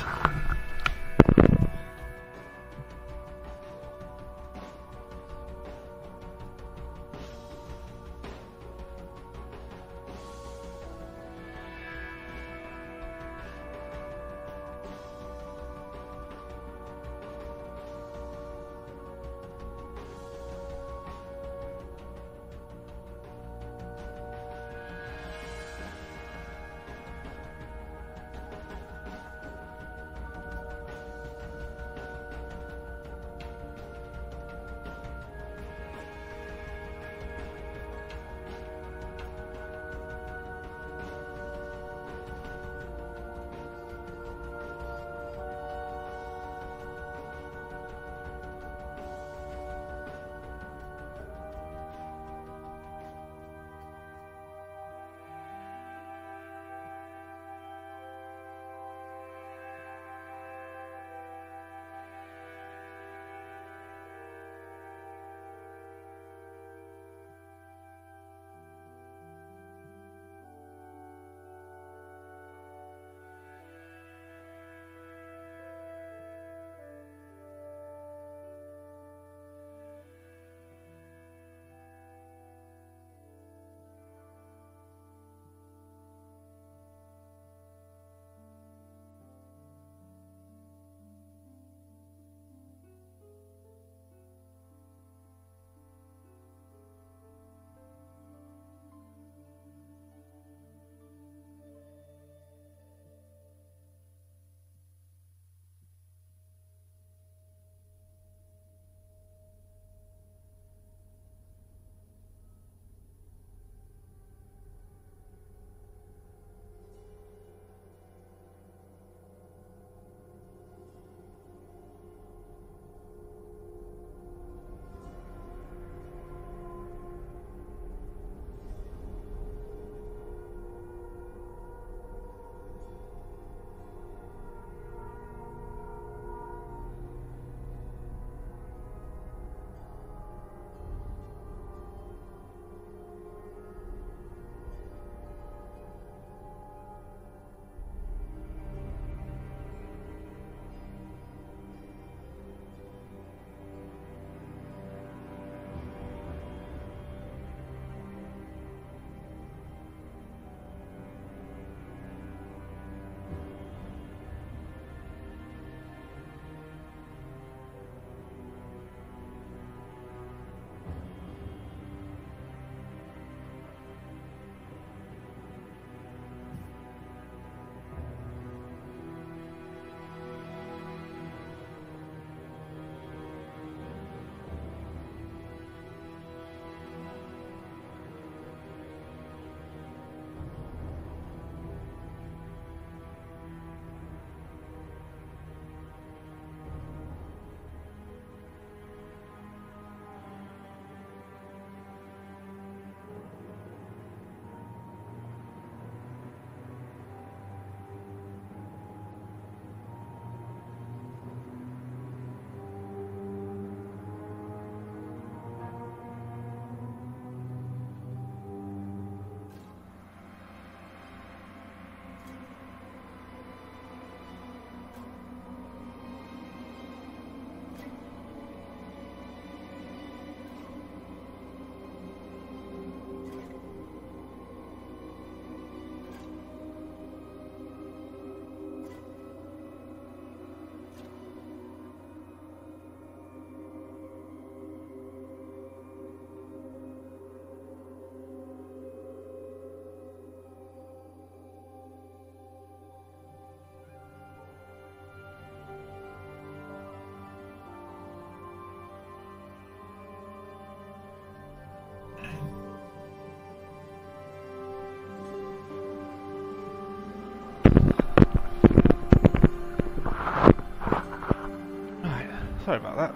Sorry about that.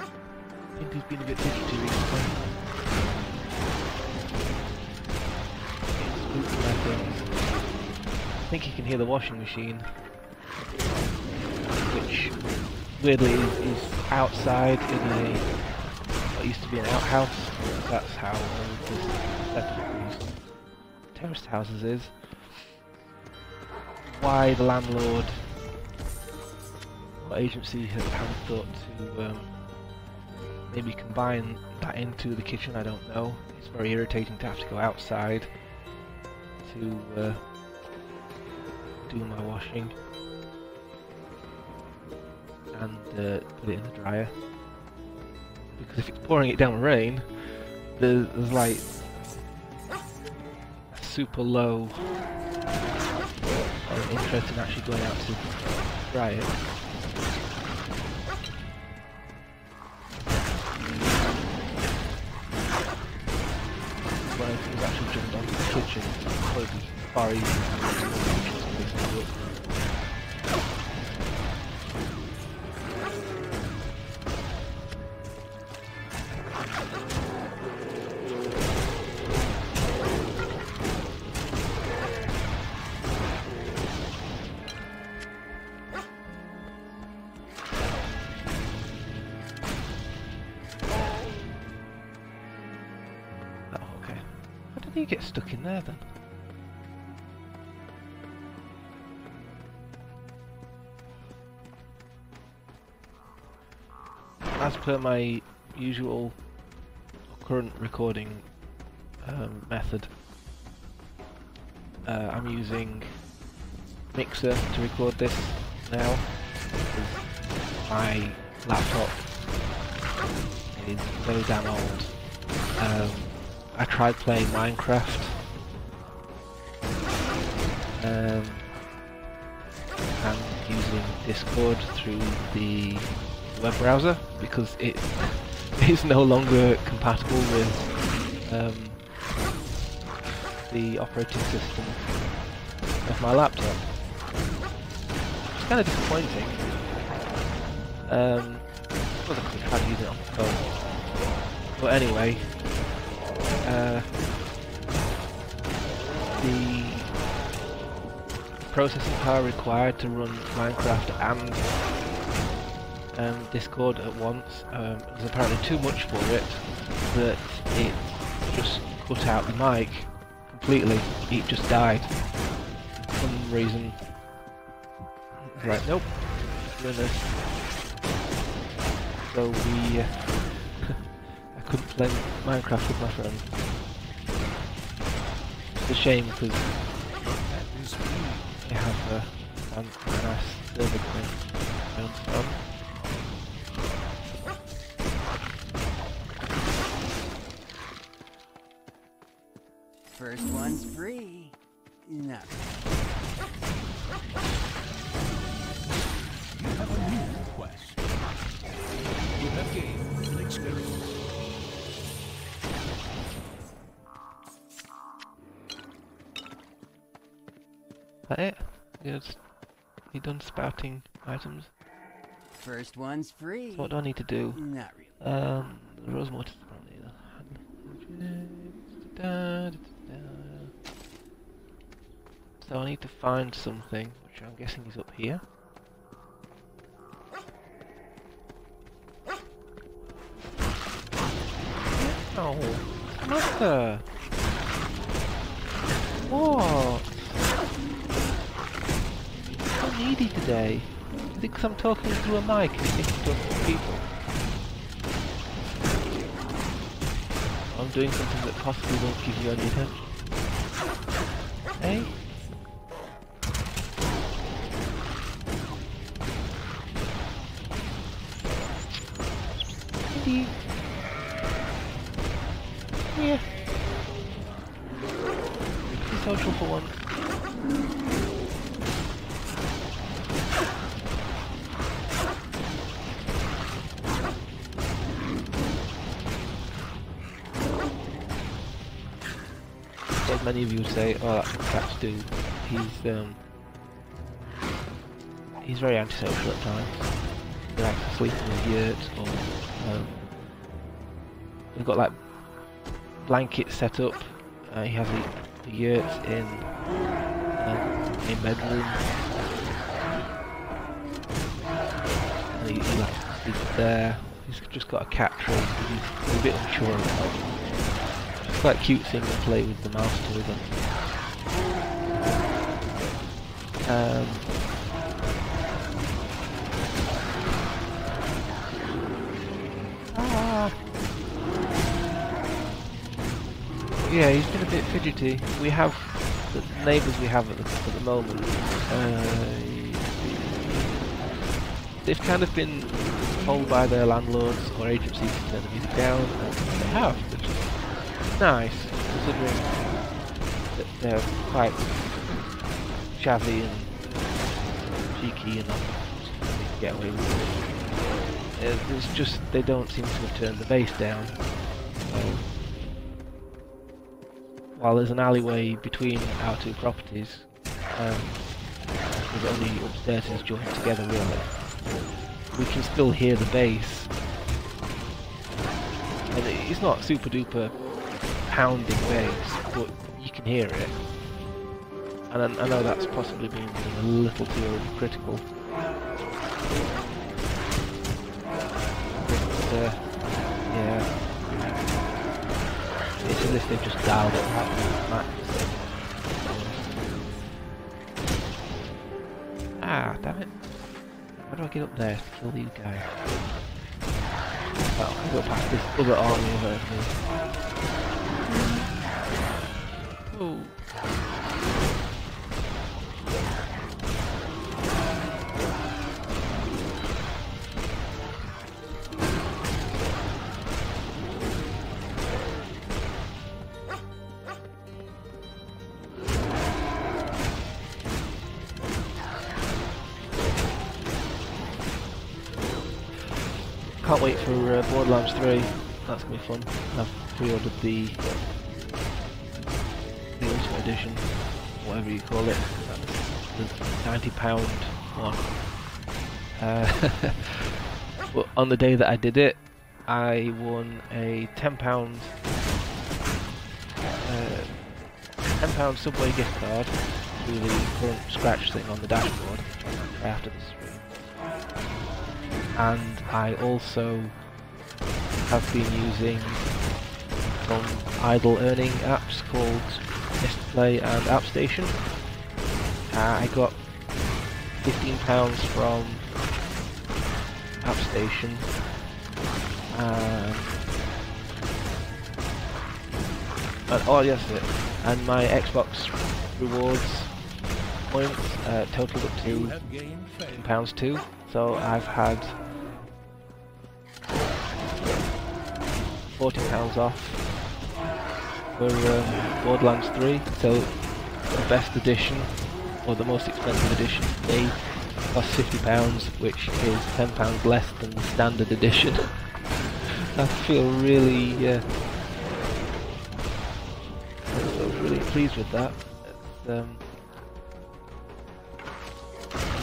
I think he's been a bit fidgety recently. I think he can hear the washing machine, which weirdly is outside in what used to be an outhouse. That's how old this setup of these terraced houses is. Why the landlord or agency haven't thought to maybe combine that into the kitchen, I don't know. It's very irritating to have to go outside to do my washing and put it in the dryer, because if it's pouring it down with rain, there's like a super low interest in actually going out to dry it. When I was actually jumped onto the kitchen, it's probably far easier to do the kitchen space to work. How did he get stuck in there then? As per my usual current recording method, I'm using Mixer to record this now, because my laptop is very damn old. I tried playing Minecraft and using Discord through the web browser, because it is no longer compatible with the operating system of my laptop. It's kind of disappointing. I suppose I could try to use it on the phone. But anyway, the processing power required to run Minecraft and Discord at once was apparently too much for it, that it just cut out the mic completely. It just died for some reason. Right, nope, doing this. So we I couldn't play Minecraft with my friend. It's a shame, because I have a nice server going my own phone. First one's free. No. You have a new request. You have gained an experience. That it? You done spouting items? First one's free. So what do I need to do? Not really. The rose mortis apparently. So I need to find something, which I'm guessing is up here. Oh, Master! What? So needy today. Is it because I'm talking through a mic and you think I'm talking to people? I'm doing something that possibly won't give you any attention. Hey? Indeed. Yeah. Be social for once. As many of you say, oh, that's do. He's he's very antisocial at times. He likes to sleep in his yurt, or we've got like blankets set up. He has a yurt in a bedroom, and he likes to sleep there. He's just got a cat tree. He's a bit unsure about it. It's quite cute seeing him play with the mouse toy then. Yeah, he's been a bit fidgety. We have the neighbours we have at the moment. They've kind of been told by their landlords or agencies to turn the music down, and they have, which is nice, considering that they're quite chavvy and cheeky and they can get away with it. It's just they don't seem to have turned the bass down. While there's an alleyway between our two properties, there's only upstairs is joined together really. We can still hear the bass, and it's not super duper pounding bass, but you can hear it. And I know that's possibly being a little too overcritical. But yeah, it's as if they've just dialed it back. Ah, damn it. How do I get up there to kill these guys? Well, I'll go past this other army over here. Oh. Can't wait for Borderlands 3, that's going to be fun. I've pre-ordered the Ultimate Edition, whatever you call it, the £90 one. But on the day that I did it, I won a £10 Subway gift card through the current scratch thing on the dashboard after the stream. And I also have been using some idle earning apps called Play and AppStation. I got £15 from AppStation, and oh yes, it. And my Xbox rewards points totaled up to £10 too. So I've had £40 off for Borderlands 3, so the best edition, or the most expensive edition today, costs £50, which is £10 less than the standard edition. I feel really, really pleased with that. The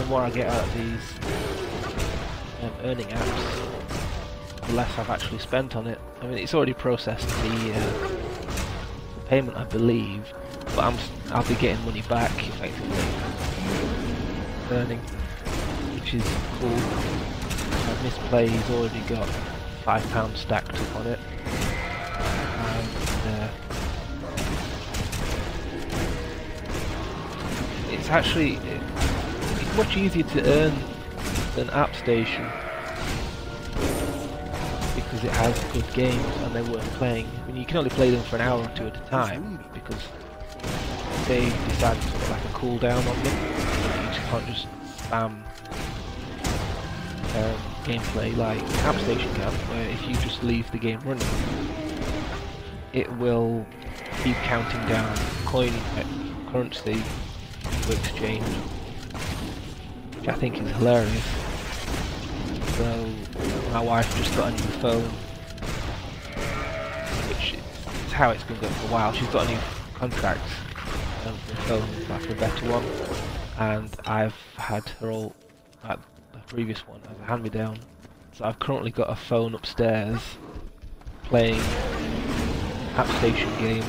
more I get out of these earning apps, the less I've actually spent on it. I mean, it's already processed the payment, I believe, but I'll be getting money back effectively, earning, which is cool. Misplay's already got £5 stacked up on it, and it's actually it's much easier to earn than AppStation, because it has good games and they're worth playing. I mean, you can only play them for an hour or two at a time, because they decide to put like a cooldown on them. You just can't just spam gameplay like AppStation can, where if you just leave the game running, it will keep counting down currency to exchange, which I think is hilarious. So my wife just got a new phone, which is how it's been going for a while. She's got a new contract for the phone, like a better one, and I've had her all like the previous one, as a hand-me-down. So I've currently got a phone upstairs playing App Station games.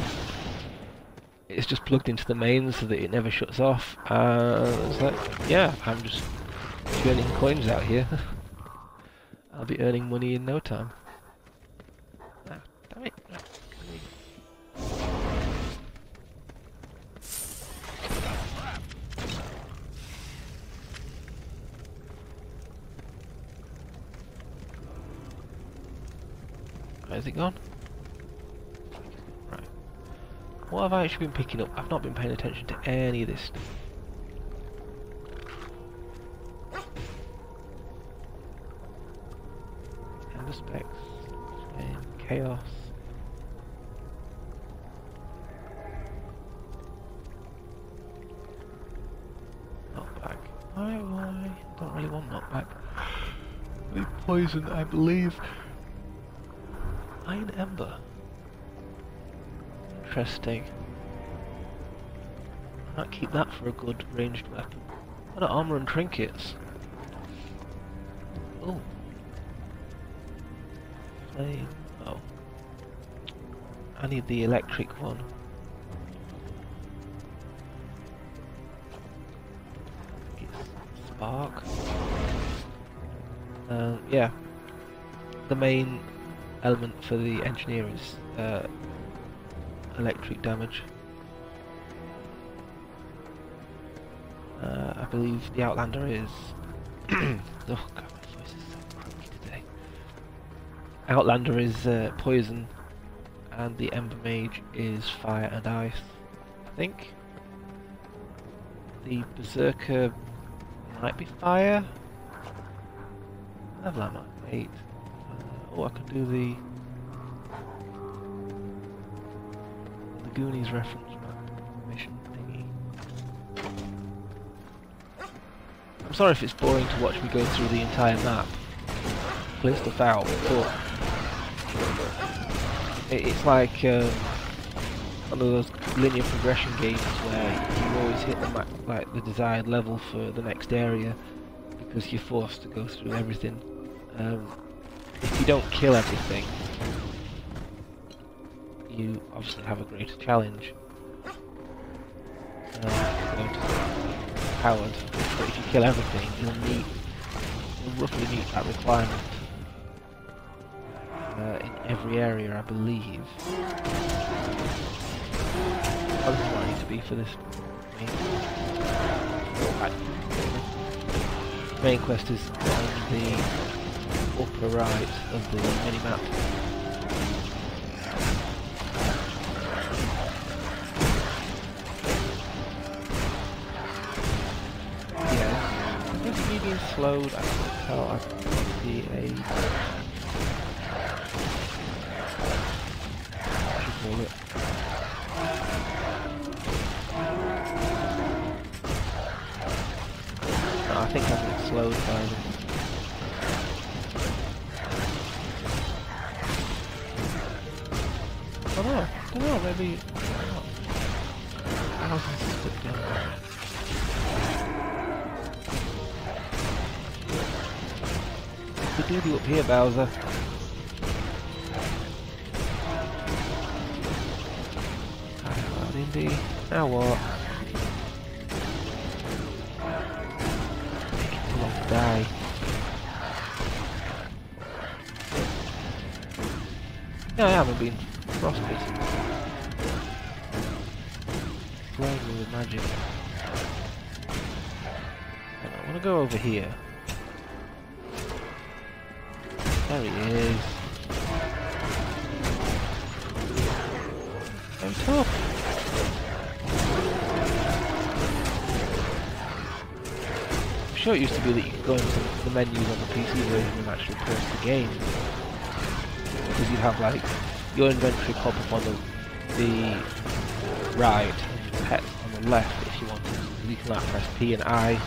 It's just plugged into the mains so that it never shuts off. It's like, yeah, I'm just churning coins out here. I'll be earning money in no time. Ah, damn it. Where's it gone? Right. What have I actually been picking up? I've not been paying attention to any of this stuff. Ember specs, flame, chaos. Knockback. Why? Don't really want knockback. Be poisoned, I believe. Iron Ember. Interesting. I might keep that for a good ranged weapon. What are armor and trinkets? Oh. Flame. Oh. I need the electric one. Spark. Yeah. The main element for the engineer is electric damage. I believe the Outlander is oh god, my voice is so croaky today. Outlander is poison, and the Ember Mage is fire and ice, I think. The Berserker might be fire. Level am I? 8. Oh, I can do the Goonies reference map mission thingy. I'm sorry if it's boring to watch me go through the entire map, clear stuff out, but it's like one of those linear progression games where you always hit the like the desired level for the next area because you're forced to go through everything. If you don't kill everything, you obviously have a greater challenge. Powered, but if you kill everything, you'll roughly meet that requirement in every area, I believe. Oh, this is what I need to be for this main quest is on the upper right of the mini-map. Yeah, it's me being slowed, I can tell I can see a... what should call it? No, I think I'm getting slowed by them. I don't know, maybe... What do you up here, Bowser? Well, indeed. Now what? Taking too long to die. Yeah, I haven't been frostbitten. Flowing me with magic. And I want to go over here. There he is. I'm tough. I'm sure it used to be that you could go into the menus on the PC version and actually pause the game. Because you'd have like your inventory pop up on the right and your pet on the left if you wanted to. You can like press P and I.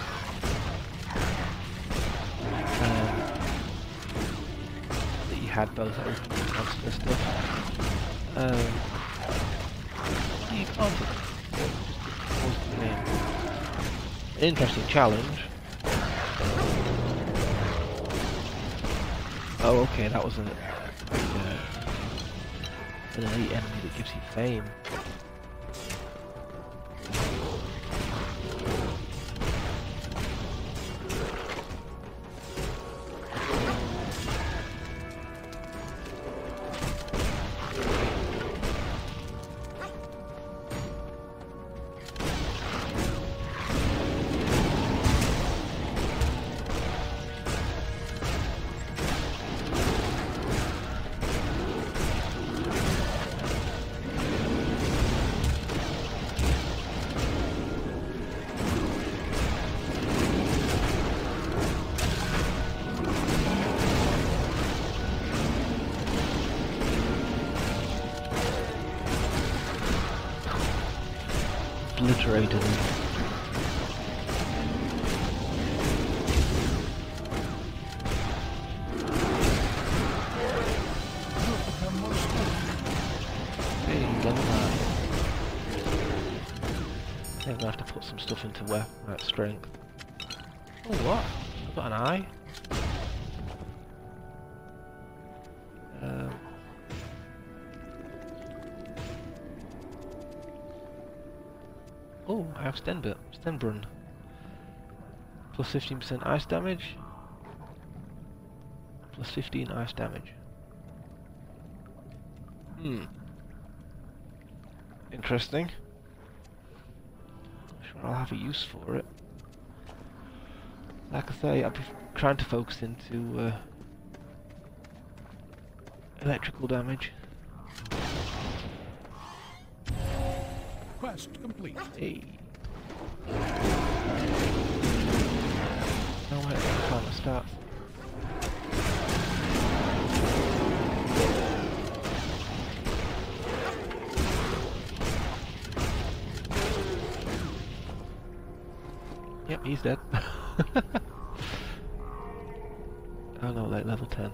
That you had both open and constant stuff. You can't just pause the game. An interesting challenge. Oh, okay, that was an elite enemy that gives you fame. Obliterated him. Hey, level 9. I think I'm gonna have to put some stuff into weapon strength. Oh, what? I've got an eye. Oh, I have Stenbrun. Plus 15% ice damage. Plus 15 ice damage. Interesting. Sure, I'll have a use for it. Like I say, I'll be trying to focus into electrical damage. Quest complete. Hey. No, wait, I can't start. Yep, he's dead. Oh no, like level 10.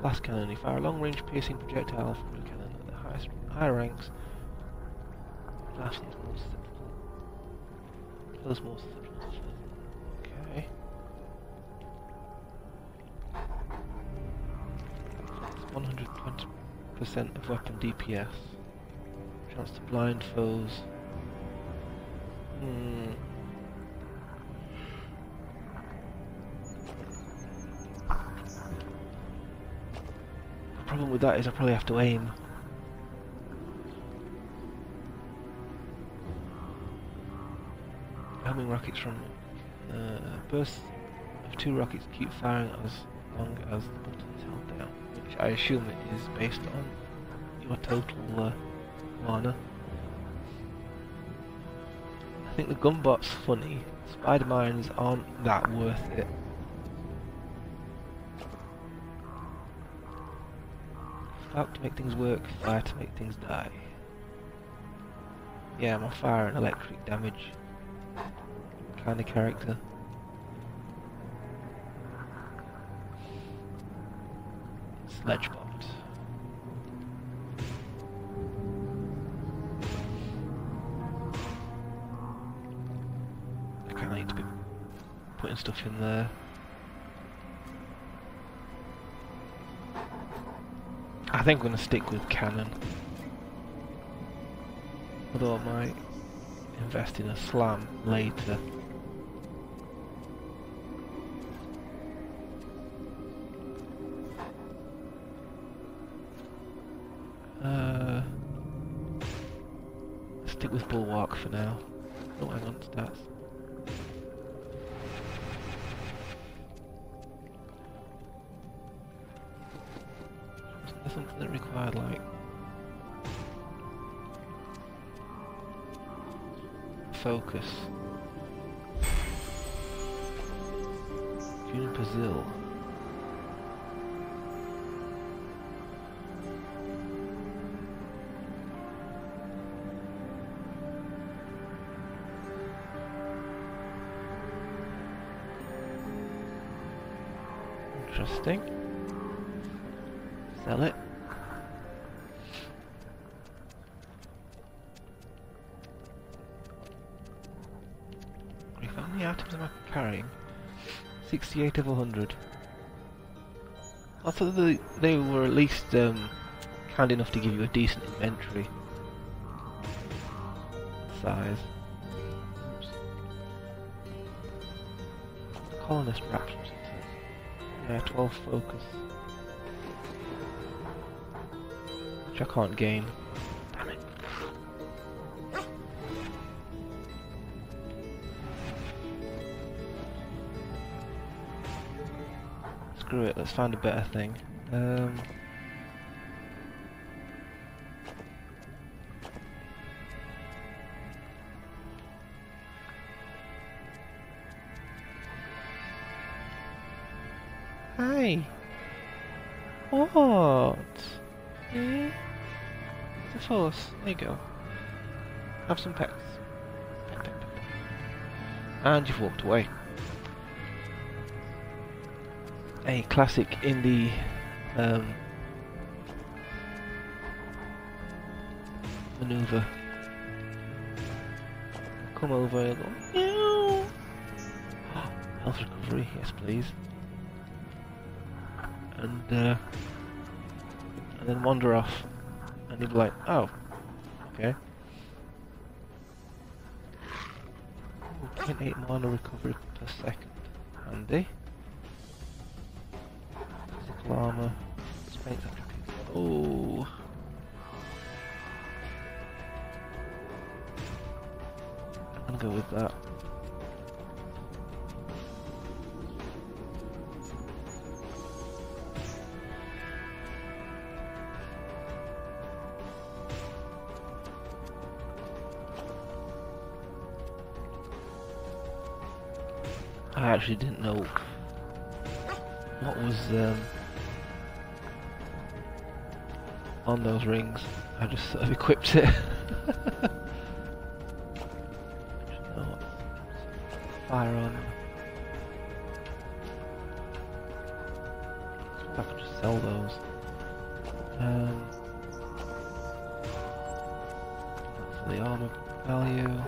Blast cannon. You fire a long-range piercing projectile from the cannon at the higher ranks. Blast is more susceptible. Kills more susceptible. Okay. 120% of weapon DPS. Chance to blind foes. The problem with that is I probably have to aim. Homing rockets from bursts of 2 rockets keep firing as long as the button is held down, which I assume it is based on your total mana. I think the gunbot's funny. Spider mines aren't that worth it. Spark to make things work, fire to make things die. Yeah, I'm a fire and electric damage kind of character. Sledgebot. I kind of need to be putting stuff in there. I think I'm going to stick with cannon. Although I might invest in a slam later. Stick with bulwark for now. Oh, hang on, stats. There's something that required like focus. Juniper Zill. Interesting. Sell it. We found the items I'm carrying. 68 of 100. I thought they were at least kind enough to give you a decent inventory size. Oops. Colonist raptors. Yeah, 12 focus. Which I can't gain. Damn it. Screw it, let's find a better thing. Hi. What? Eh? The force. There you go. Have some pets. Pet, pet, pet. And you've walked away. A classic indie maneuver. Come over and go, meow. Health recovery, yes please. And then wander off, and you'll be like, oh, okay. 0.8 mana recovery per second, handy. Physical armor, strength attributes. Oh, I'm gonna go with that. I actually didn't know what was on those rings. I just sort of equipped it. Fire on. I could just sell those. That's the armor value.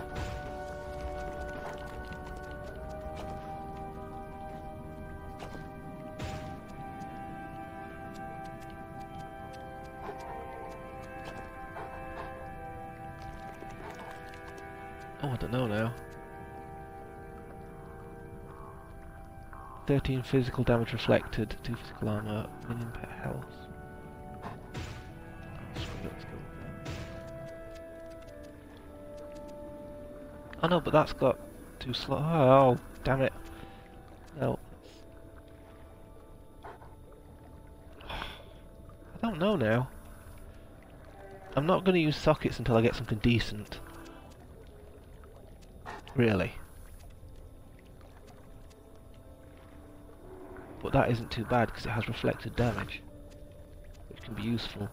Oh, I don't know now. 13 physical damage reflected, 2 physical armor, minion pet health. Oh, sweet, let's go with that. Oh no, but that's got 2 slots. Oh, damn it. No. I don't know now. I'm not going to use sockets until I get something decent. Really. But that isn't too bad because it has reflected damage, which can be useful.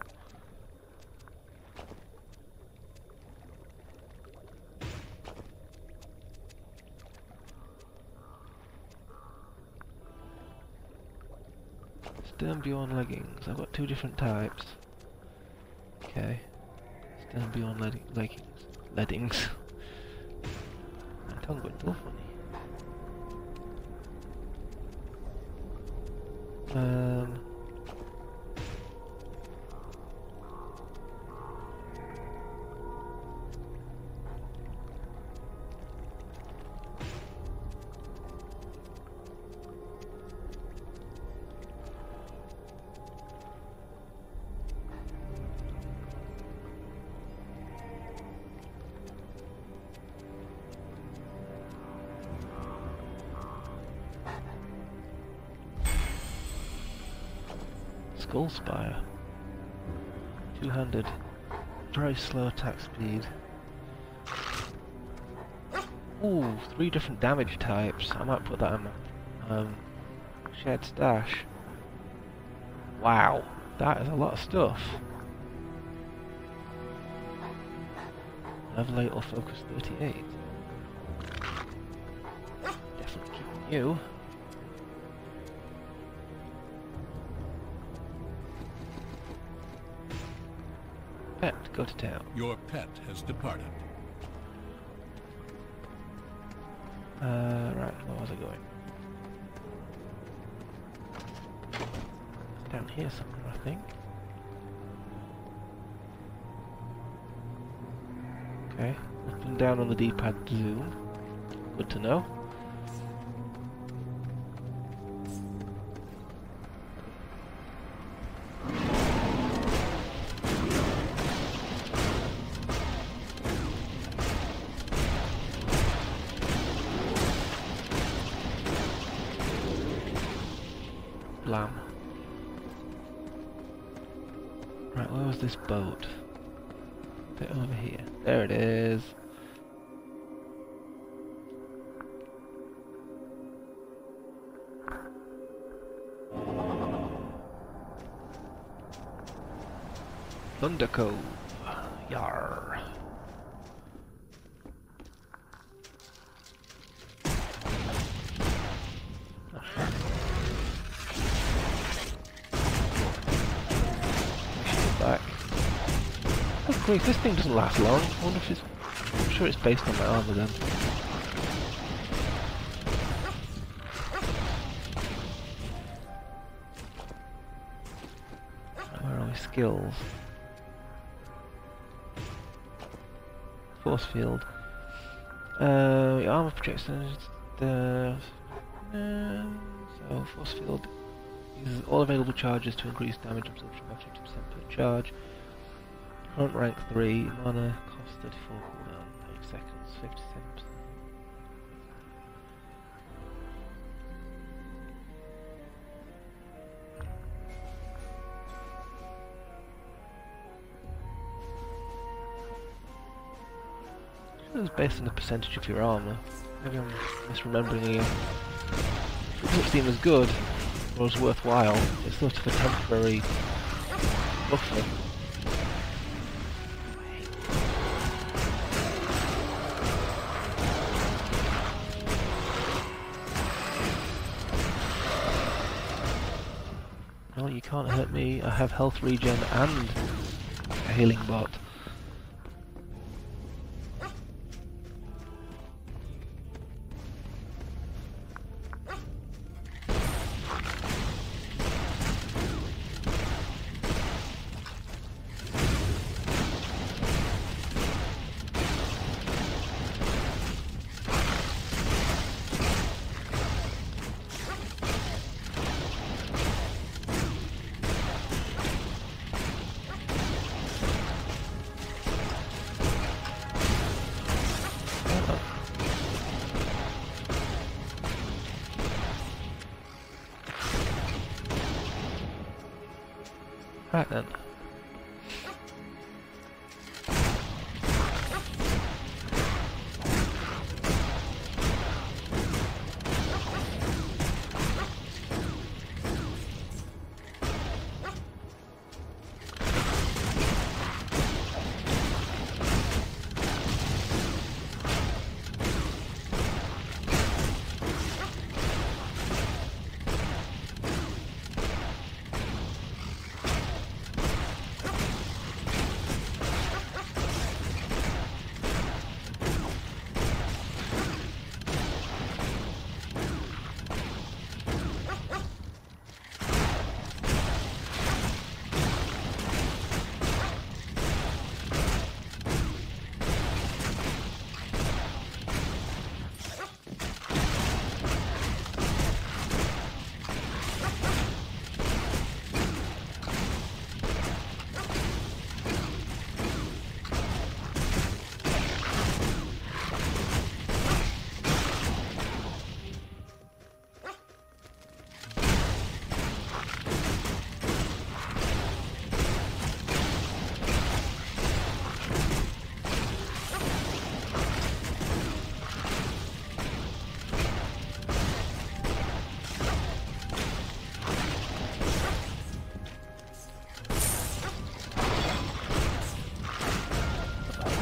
Stern Bjorn leggings. I've got 2 different types. Okay. Stern Bjorn leggings. Leggings. My tongue went all funny. Skull Spire. 200. Very slow attack speed. Ooh, 3 different damage types. I might put that in my shared stash. Wow, that is a lot of stuff. Level 8 or focus 38. Definitely keeping you. Pet, go to town. Your pet has departed. Right, where was I going? Down here somewhere, I think. Okay, up and down on the D-pad zoom. Good to know. Blam. Right, where was this boat? Bit over here. There it is. Thunder Cove. Yar. Back. Oh great, this thing doesn't last long. I wonder if it's... I'm sure it's based on my armor then. Where are my skills? Force field. Armor projection. So force field uses all available charges to increase damage absorption by 50% per charge. Current rank 3. Mana cost 34 cooldown. 8 seconds. 57%. It's based on the percentage of your armor. Maybe I'm misremembering again. It doesn't seem as good or as worthwhile. It's sort of a temporary buffer. Well, you can't hurt me. I have health regen and a healing bot. Right then.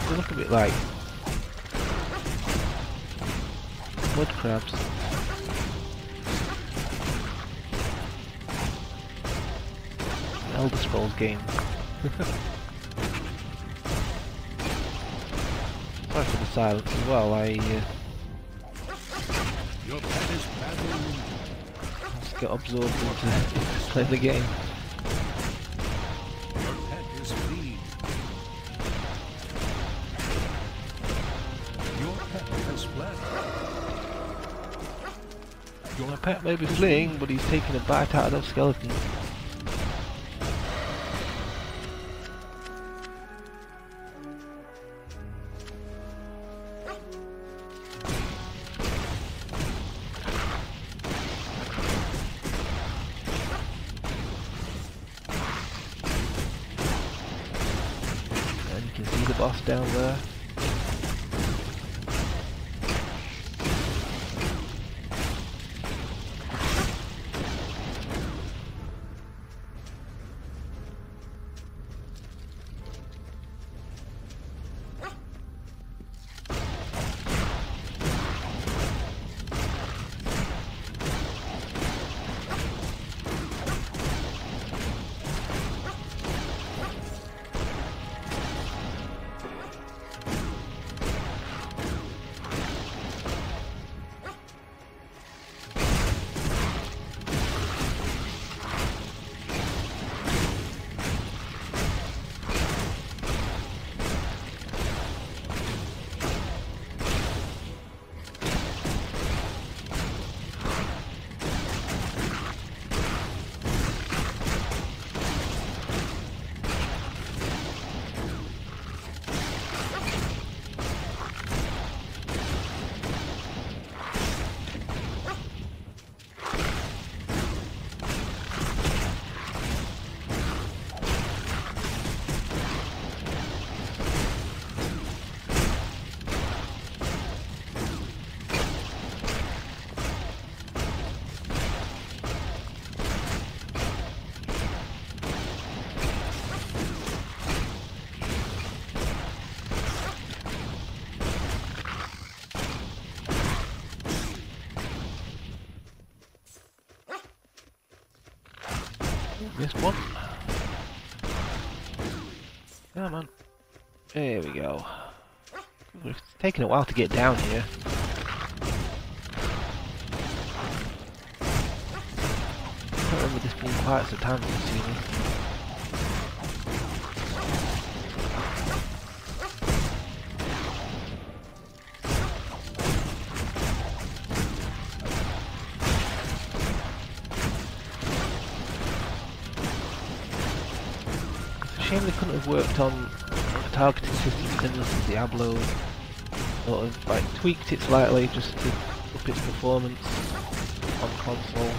They look a bit like mud crabs. An Elder Scrolls game. Sorry for the silence as well. I Your pet is badly just get absorbed into playing the game. My pet may be fleeing, but he's taking a bite out of those skeletons. And you can see the boss down there. Missed one. Come on. There we go. It's taken a while to get down here. I don't remember this being quite so time consuming. Shame they couldn't have worked on a targeting system similar to Diablo, sort of like tweaked it slightly just to up its performance on console.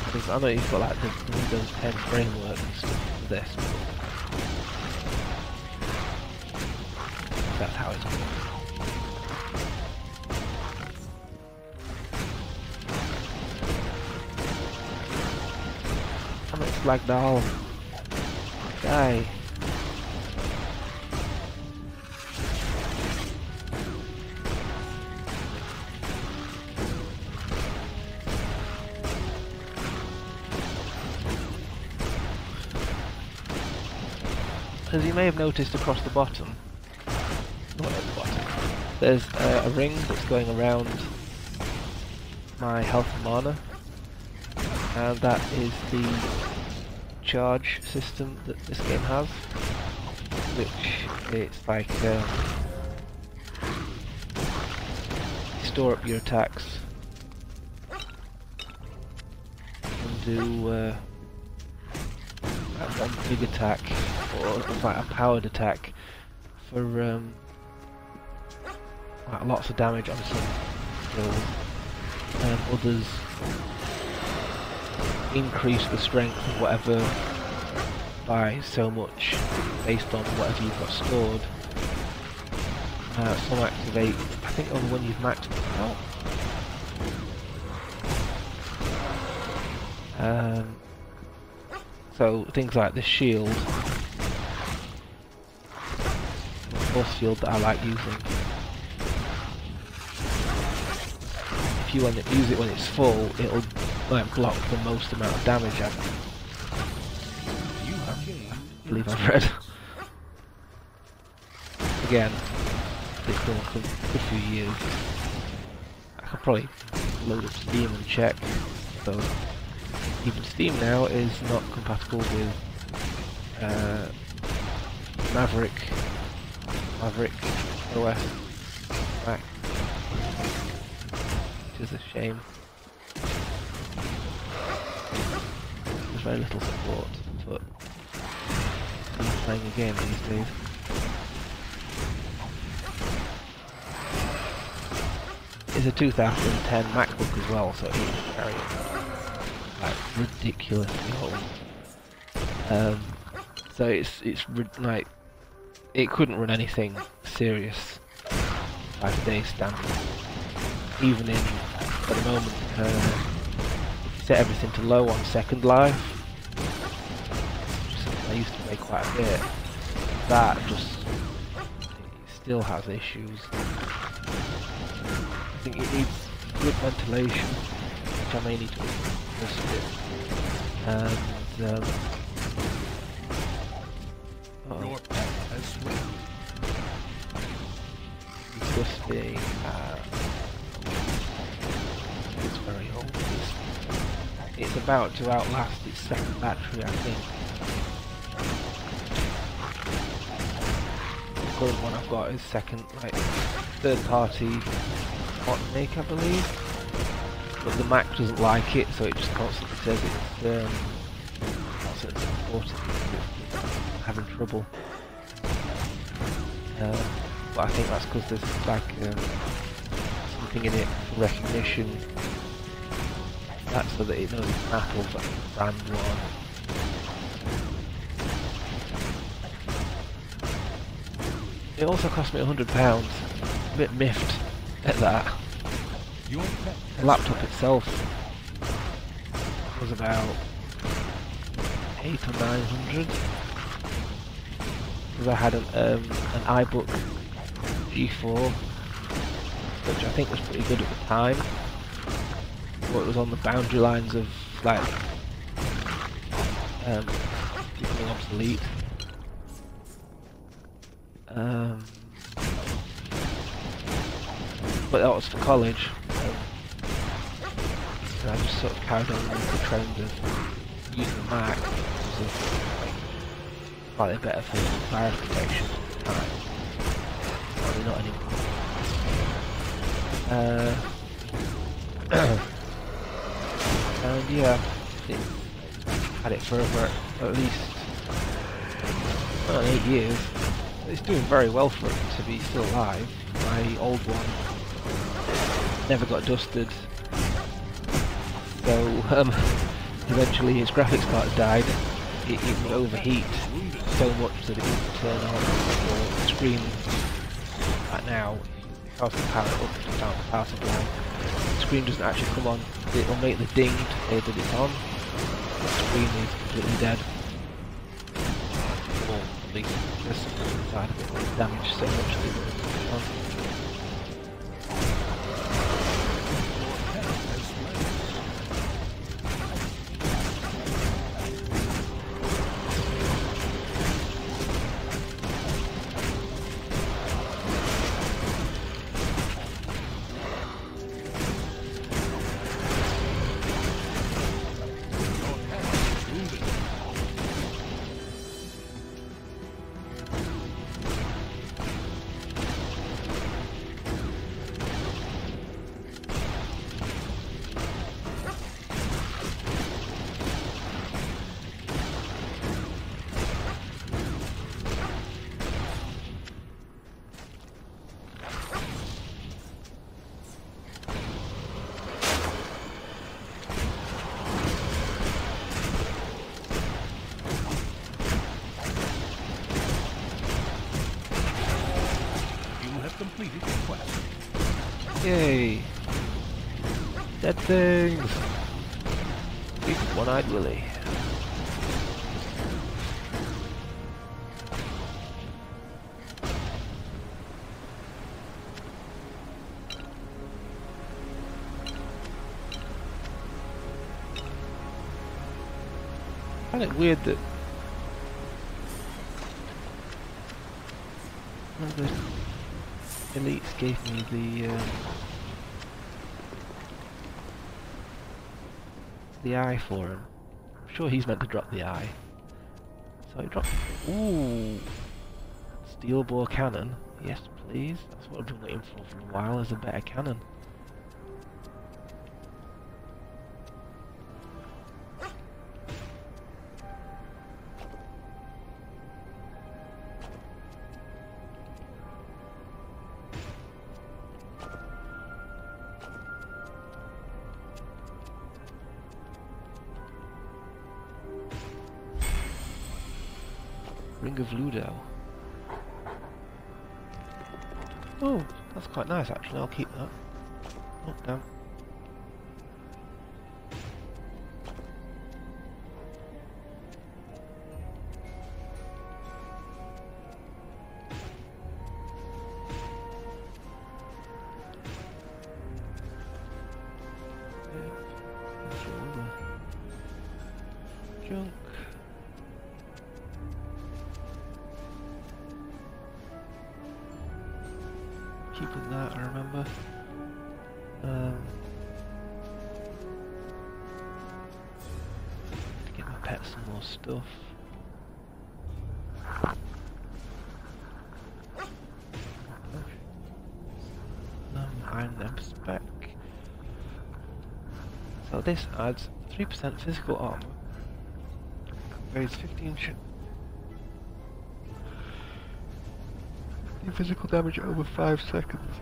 Because I know you've got like the Windows 10 framework and stuff for this, but that's how it's worked. Black doll. Die. As you may have noticed across the bottom, not at the bottom, there's a ring that's going around my health and mana, and that is the charge system that this game has, which it's like you store up your attacks and do like one big attack or like a powered attack for like lots of damage on some skills, and others increase the strength of whatever by so much based on whatever you've got stored. Some activate, I think, only when you've maxed out. So things like this shield, the force shield that I like using. If you want to use it when it's full, it'll like block the most amount of damage. I believe I've read. Again, it's been a good few years. I could probably load up Steam and check. So even Steam now is not compatible with Maverick OS back, which is a shame. There's very little support, but I'm playing a game these days. It's a 2010 MacBook as well, so it's very ridiculously old. So like it couldn't run anything serious by today's standards. Even in at the moment, if you set everything to low on Second Life, which is something I used to play quite a bit, that just it still has issues. I think it needs good ventilation, which I may need to adjust it. And Your pet has swim. disgusting. It's very old. It's about to outlast its second battery, I think. The current one I've got is second, like third-party hot make, I believe. But the Mac doesn't like it, so it just constantly says it's constantly supported. It's having trouble. But I think that's because there's like something in it for recognition. That's so that it knows it's an Apple brand one. It also cost me £100. A bit miffed at that. Your pet The laptop itself was about 800 or 900. Because I had an iBook G4, which I think was pretty good at the time, but it was on the boundary lines of like becoming obsolete. But that was for college, and I just sort of carried on with the trend of using a Mac because of slightly better for virus protection at the time. Probably not anymore. And yeah, had it for at least 8 years. It's doing very well for it to be still alive. My old one never got dusted, so eventually its graphics card died. It would overheat so much that it would turn on the screen. Right now, if I was to power it up to the power supply, the screen doesn't actually come on. It will make the ding to say that it's on. The screen is completely dead. Or at least there's something inside of it that's damaged so much that it's on. completed your quest. Yay! Dead things! Big one-eyed Willy. I find it weird that one of the elites gave me the eye for him. I'm sure he's meant to drop the eye. So he dropped. Ooh, Steel bore cannon. Yes, please. That's what I've been waiting for a while, is a better cannon. Ring of Ludo. Oh, that's quite nice actually, I'll keep that. Oh, damn. Junk. Keeping that, I remember. To get my pet some more stuff. Iron them spec. So this adds 3% physical armor. Raise 15 physical damage over 5 seconds.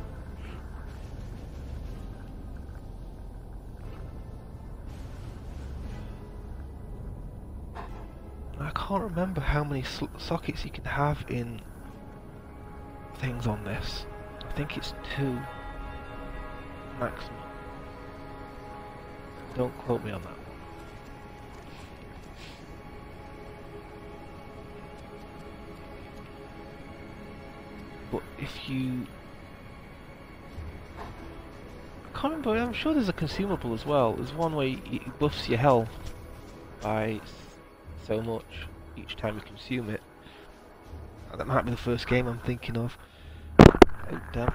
I can't remember how many sockets you can have in things on this. I think it's 2 maximum. Don't quote me on that. But if you... I can't remember, I'm sure there's a consumable as well. There's one where it buffs your health by so much each time you consume it. That might be the first game I'm thinking of. Oh damn.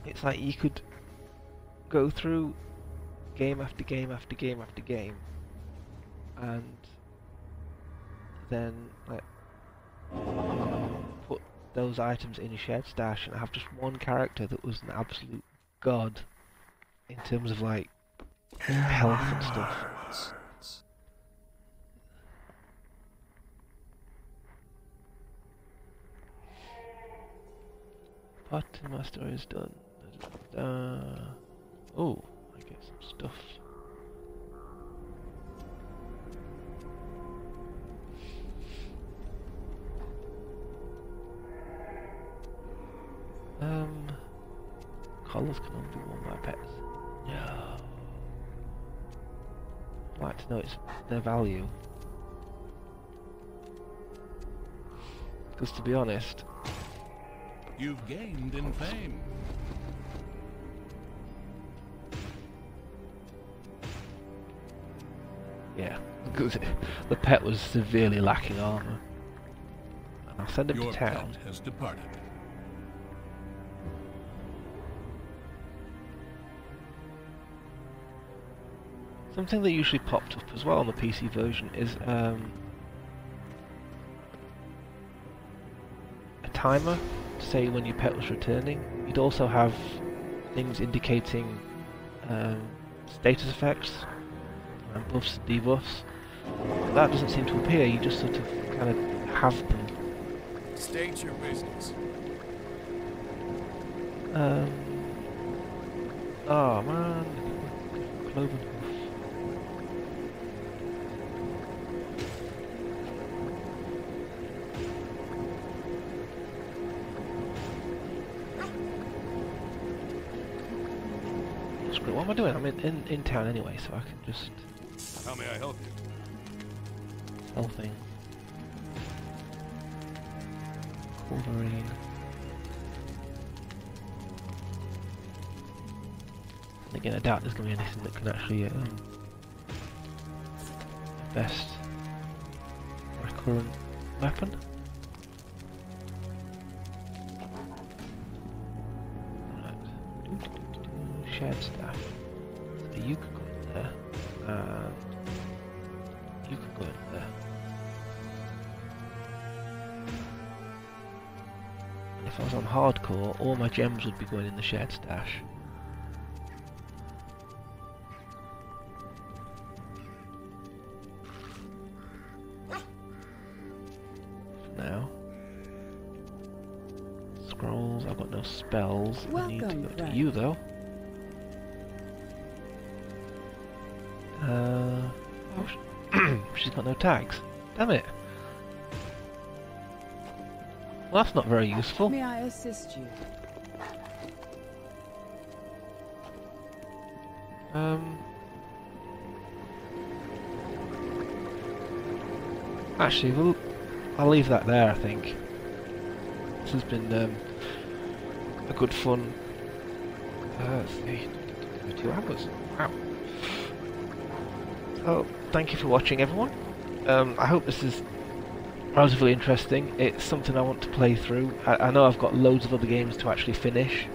It's like you could go through game after game after game after game and then like put those items in a shared stash and have just one character that was an absolute god in terms of like health and stuff. Part of my story is done. Oh, I get some stuff. Collars can only be worn by pets. No. I'd like to know their value. Because to be honest, You've gained in fame. yeah, because the pet was severely lacking armor. And I'll send him Your to town. pet has departed. Something that usually popped up as well on the PC version is a timer to say when your pet was returning. You'd also have things indicating status effects, buffs and debuffs. But that doesn't seem to appear, you just sort of kind of have them. State your business. Oh man, Cloven Hoof. What am I doing? I'm in town anyway, so I can just... How may I help you? Sell things. Wolverine. And again, I doubt there's going to be anything that can actually best my current weapon. Shared staff. So you could go in there, and you could go in there. I'm hardcore, all my gems would be going in the shared stash. Now. Scrolls, I've got no spells. I need to go to you though. Oh, she's got no tags. Damn it. Well, that's not very useful. May I assist you? Actually, I'll leave that there, I think. This has been a good fun. Let's see, 2 hours. Wow. So, thank you for watching, everyone. I hope this is relatively interesting. It's something I want to play through. I know I've got loads of other games to actually finish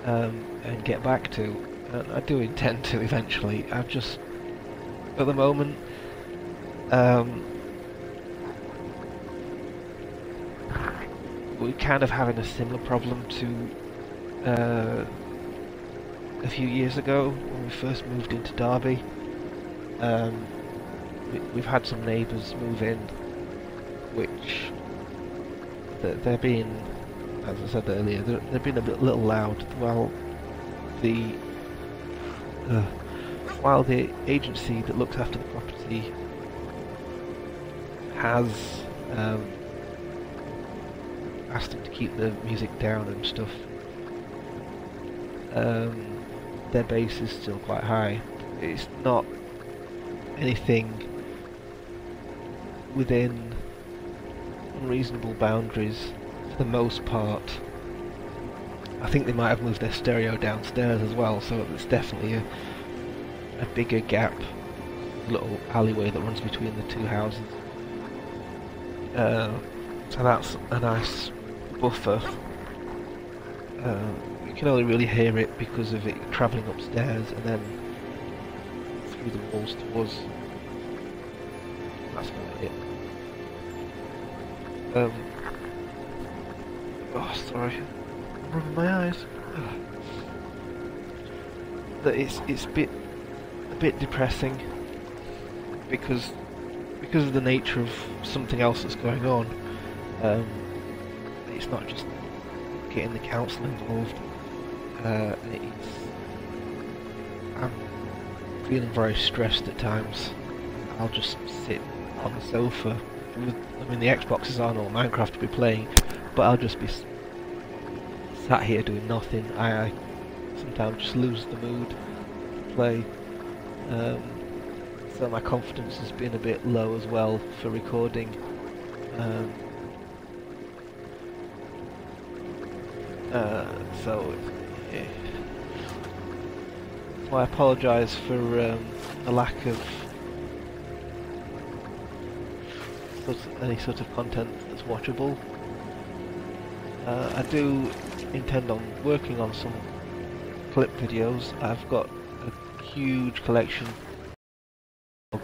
and get back to. And I do intend to eventually. I've just, at the moment, we're kind of having a similar problem to a few years ago when we first moved into Derby. We've had some neighbours move in, which they're being, as I said earlier, they're being a little loud. While the agency that looks after the property has asked them to keep the music down and stuff, their bass is still quite high. It's not anything within unreasonable boundaries for the most part. I think they might have moved their stereo downstairs as well, so it's definitely a bigger gap, little alleyway that runs between the two houses. So that's a nice buffer. You can only really hear it because of it travelling upstairs and then through the walls to us. That's about it. Oh, sorry. I'm rubbing my eyes. That it's a bit depressing because of the nature of something else that's going on. It's not just getting the council involved. I'm feeling very stressed at times. I'll just sit on the sofa. I mean, the Xboxes aren't all Minecraft to be playing, but I'll just be sat here doing nothing. I sometimes just lose the mood to play. So my confidence has been a bit low as well for recording. So yeah. So I apologise for the lack of any sort of content that's watchable. I do intend on working on some clip videos. I've got a huge collection. I'm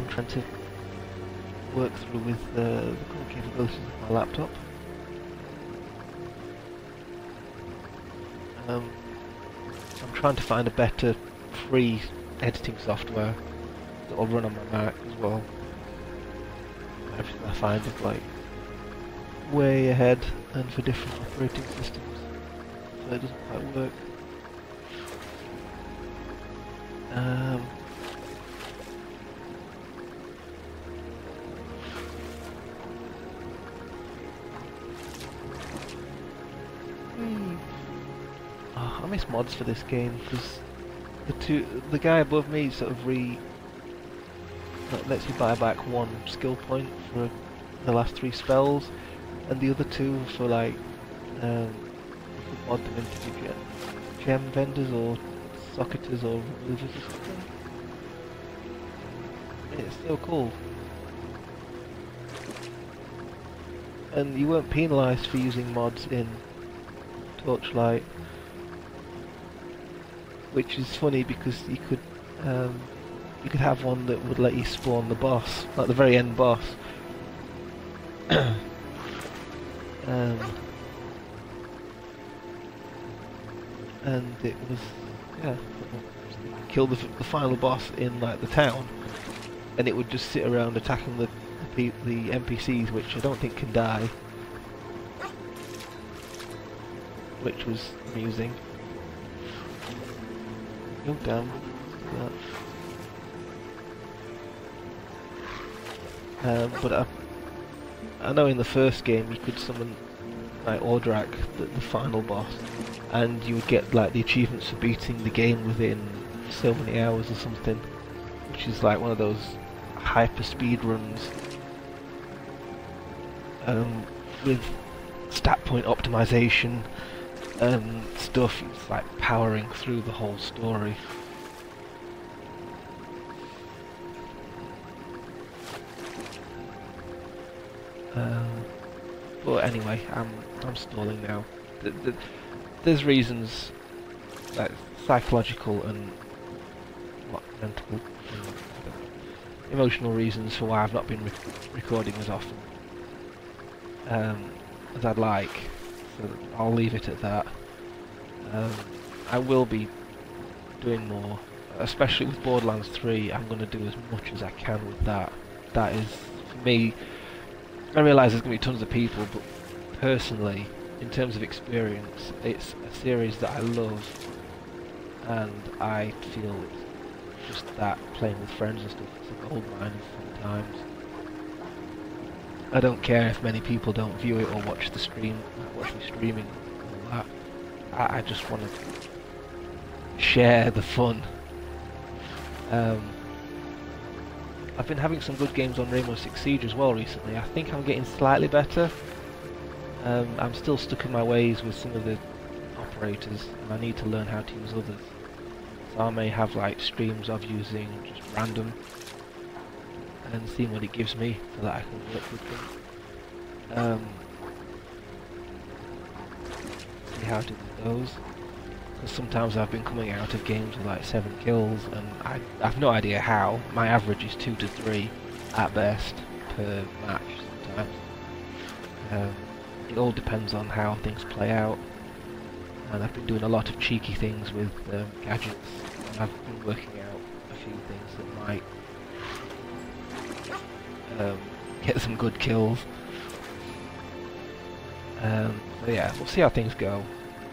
trying to work through with the current capabilities of my laptop. I'm trying to find a better free editing software that will run on my Mac as well. Everything I find is like way ahead and for different operating systems, so it doesn't quite work. Oh, I miss mods for this game because the guy above me sort of lets you buy back 1 skill point for the last 3 spells, and the other 2 for like you could mod them into gem vendors or socketers or removers or something. It's so cool. And you weren't penalised for using mods in Torchlight, which is funny because you could have one that would let you spawn the boss, like the very end boss. Um, and it was, yeah, kill the final boss in like the town, and it would just sit around attacking the NPCs, which I don't think can die, which was amusing. Oh damn! But I know in the first game you could summon like Ordrak, the final boss, and you would get like the achievements for beating the game within so many hours or something, which is like one of those hyper speed runs with stat point optimization and stuff. It's like powering through the whole story. But anyway, I'm stalling now. There's reasons, like psychological and mental, and emotional reasons for why I've not been recording as often as I'd like. So I'll leave it at that. I will be doing more, especially with Borderlands 3. I'm going to do as much as I can with that. That is, for me, I realise there's going to be tons of people, but personally, in terms of experience, it's a series that I love, and I feel it's just that, playing with friends and stuff, it's a goldmine of fun times. I don't care if many people don't view it or watch the stream, watch me streaming, all that. I just want to share the fun. I've been having some good games on Rainbow Six Siege as well recently. I think I'm getting slightly better. I'm still stuck in my ways with some of the operators, and I need to learn how to use others. So I may have like streams of using just random and seeing what it gives me so that I can work with them. See how to do those. Because sometimes I've been coming out of games with like 7 kills, and I've no idea how. My average is 2 to 3 at best per match sometimes. It all depends on how things play out, and I've been doing a lot of cheeky things with gadgets, and I've been working out a few things that might get some good kills. So yeah, we'll see how things go.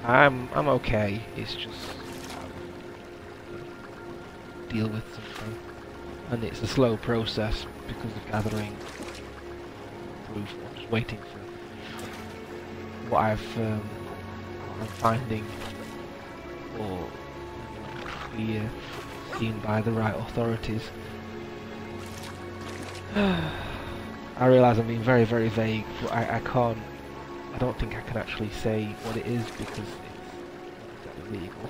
I'm okay. It's just deal with something, and it's a slow process because of gathering proof. I'm just waiting for what I'm finding or be seen by the right authorities. I realise I'm being very, very vague, but I can't. I don't think I can actually say what it is because it's illegal,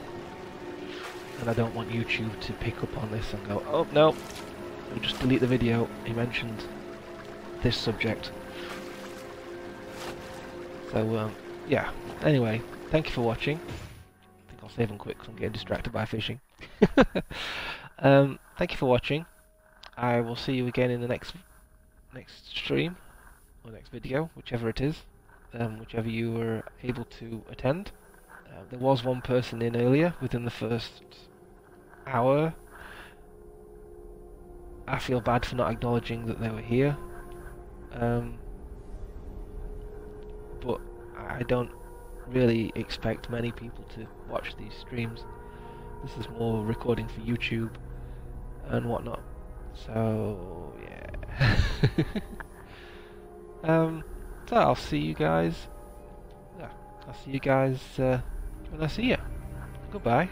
and I don't want YouTube to pick up on this and go, "Oh no, we'll just delete the video. He mentioned this subject." So yeah. Anyway, thank you for watching. I think I'll save them quick because I'm getting distracted by fishing. Thank you for watching. I will see you again in the next stream or next video, whichever it is. Whichever you were able to attend. There was one person in earlier within the first hour. I feel bad for not acknowledging that they were here. But I don't really expect many people to watch these streams. This is more recording for YouTube and whatnot. So yeah. So I'll see you guys. Yeah, I'll see you guys when I see you. Goodbye.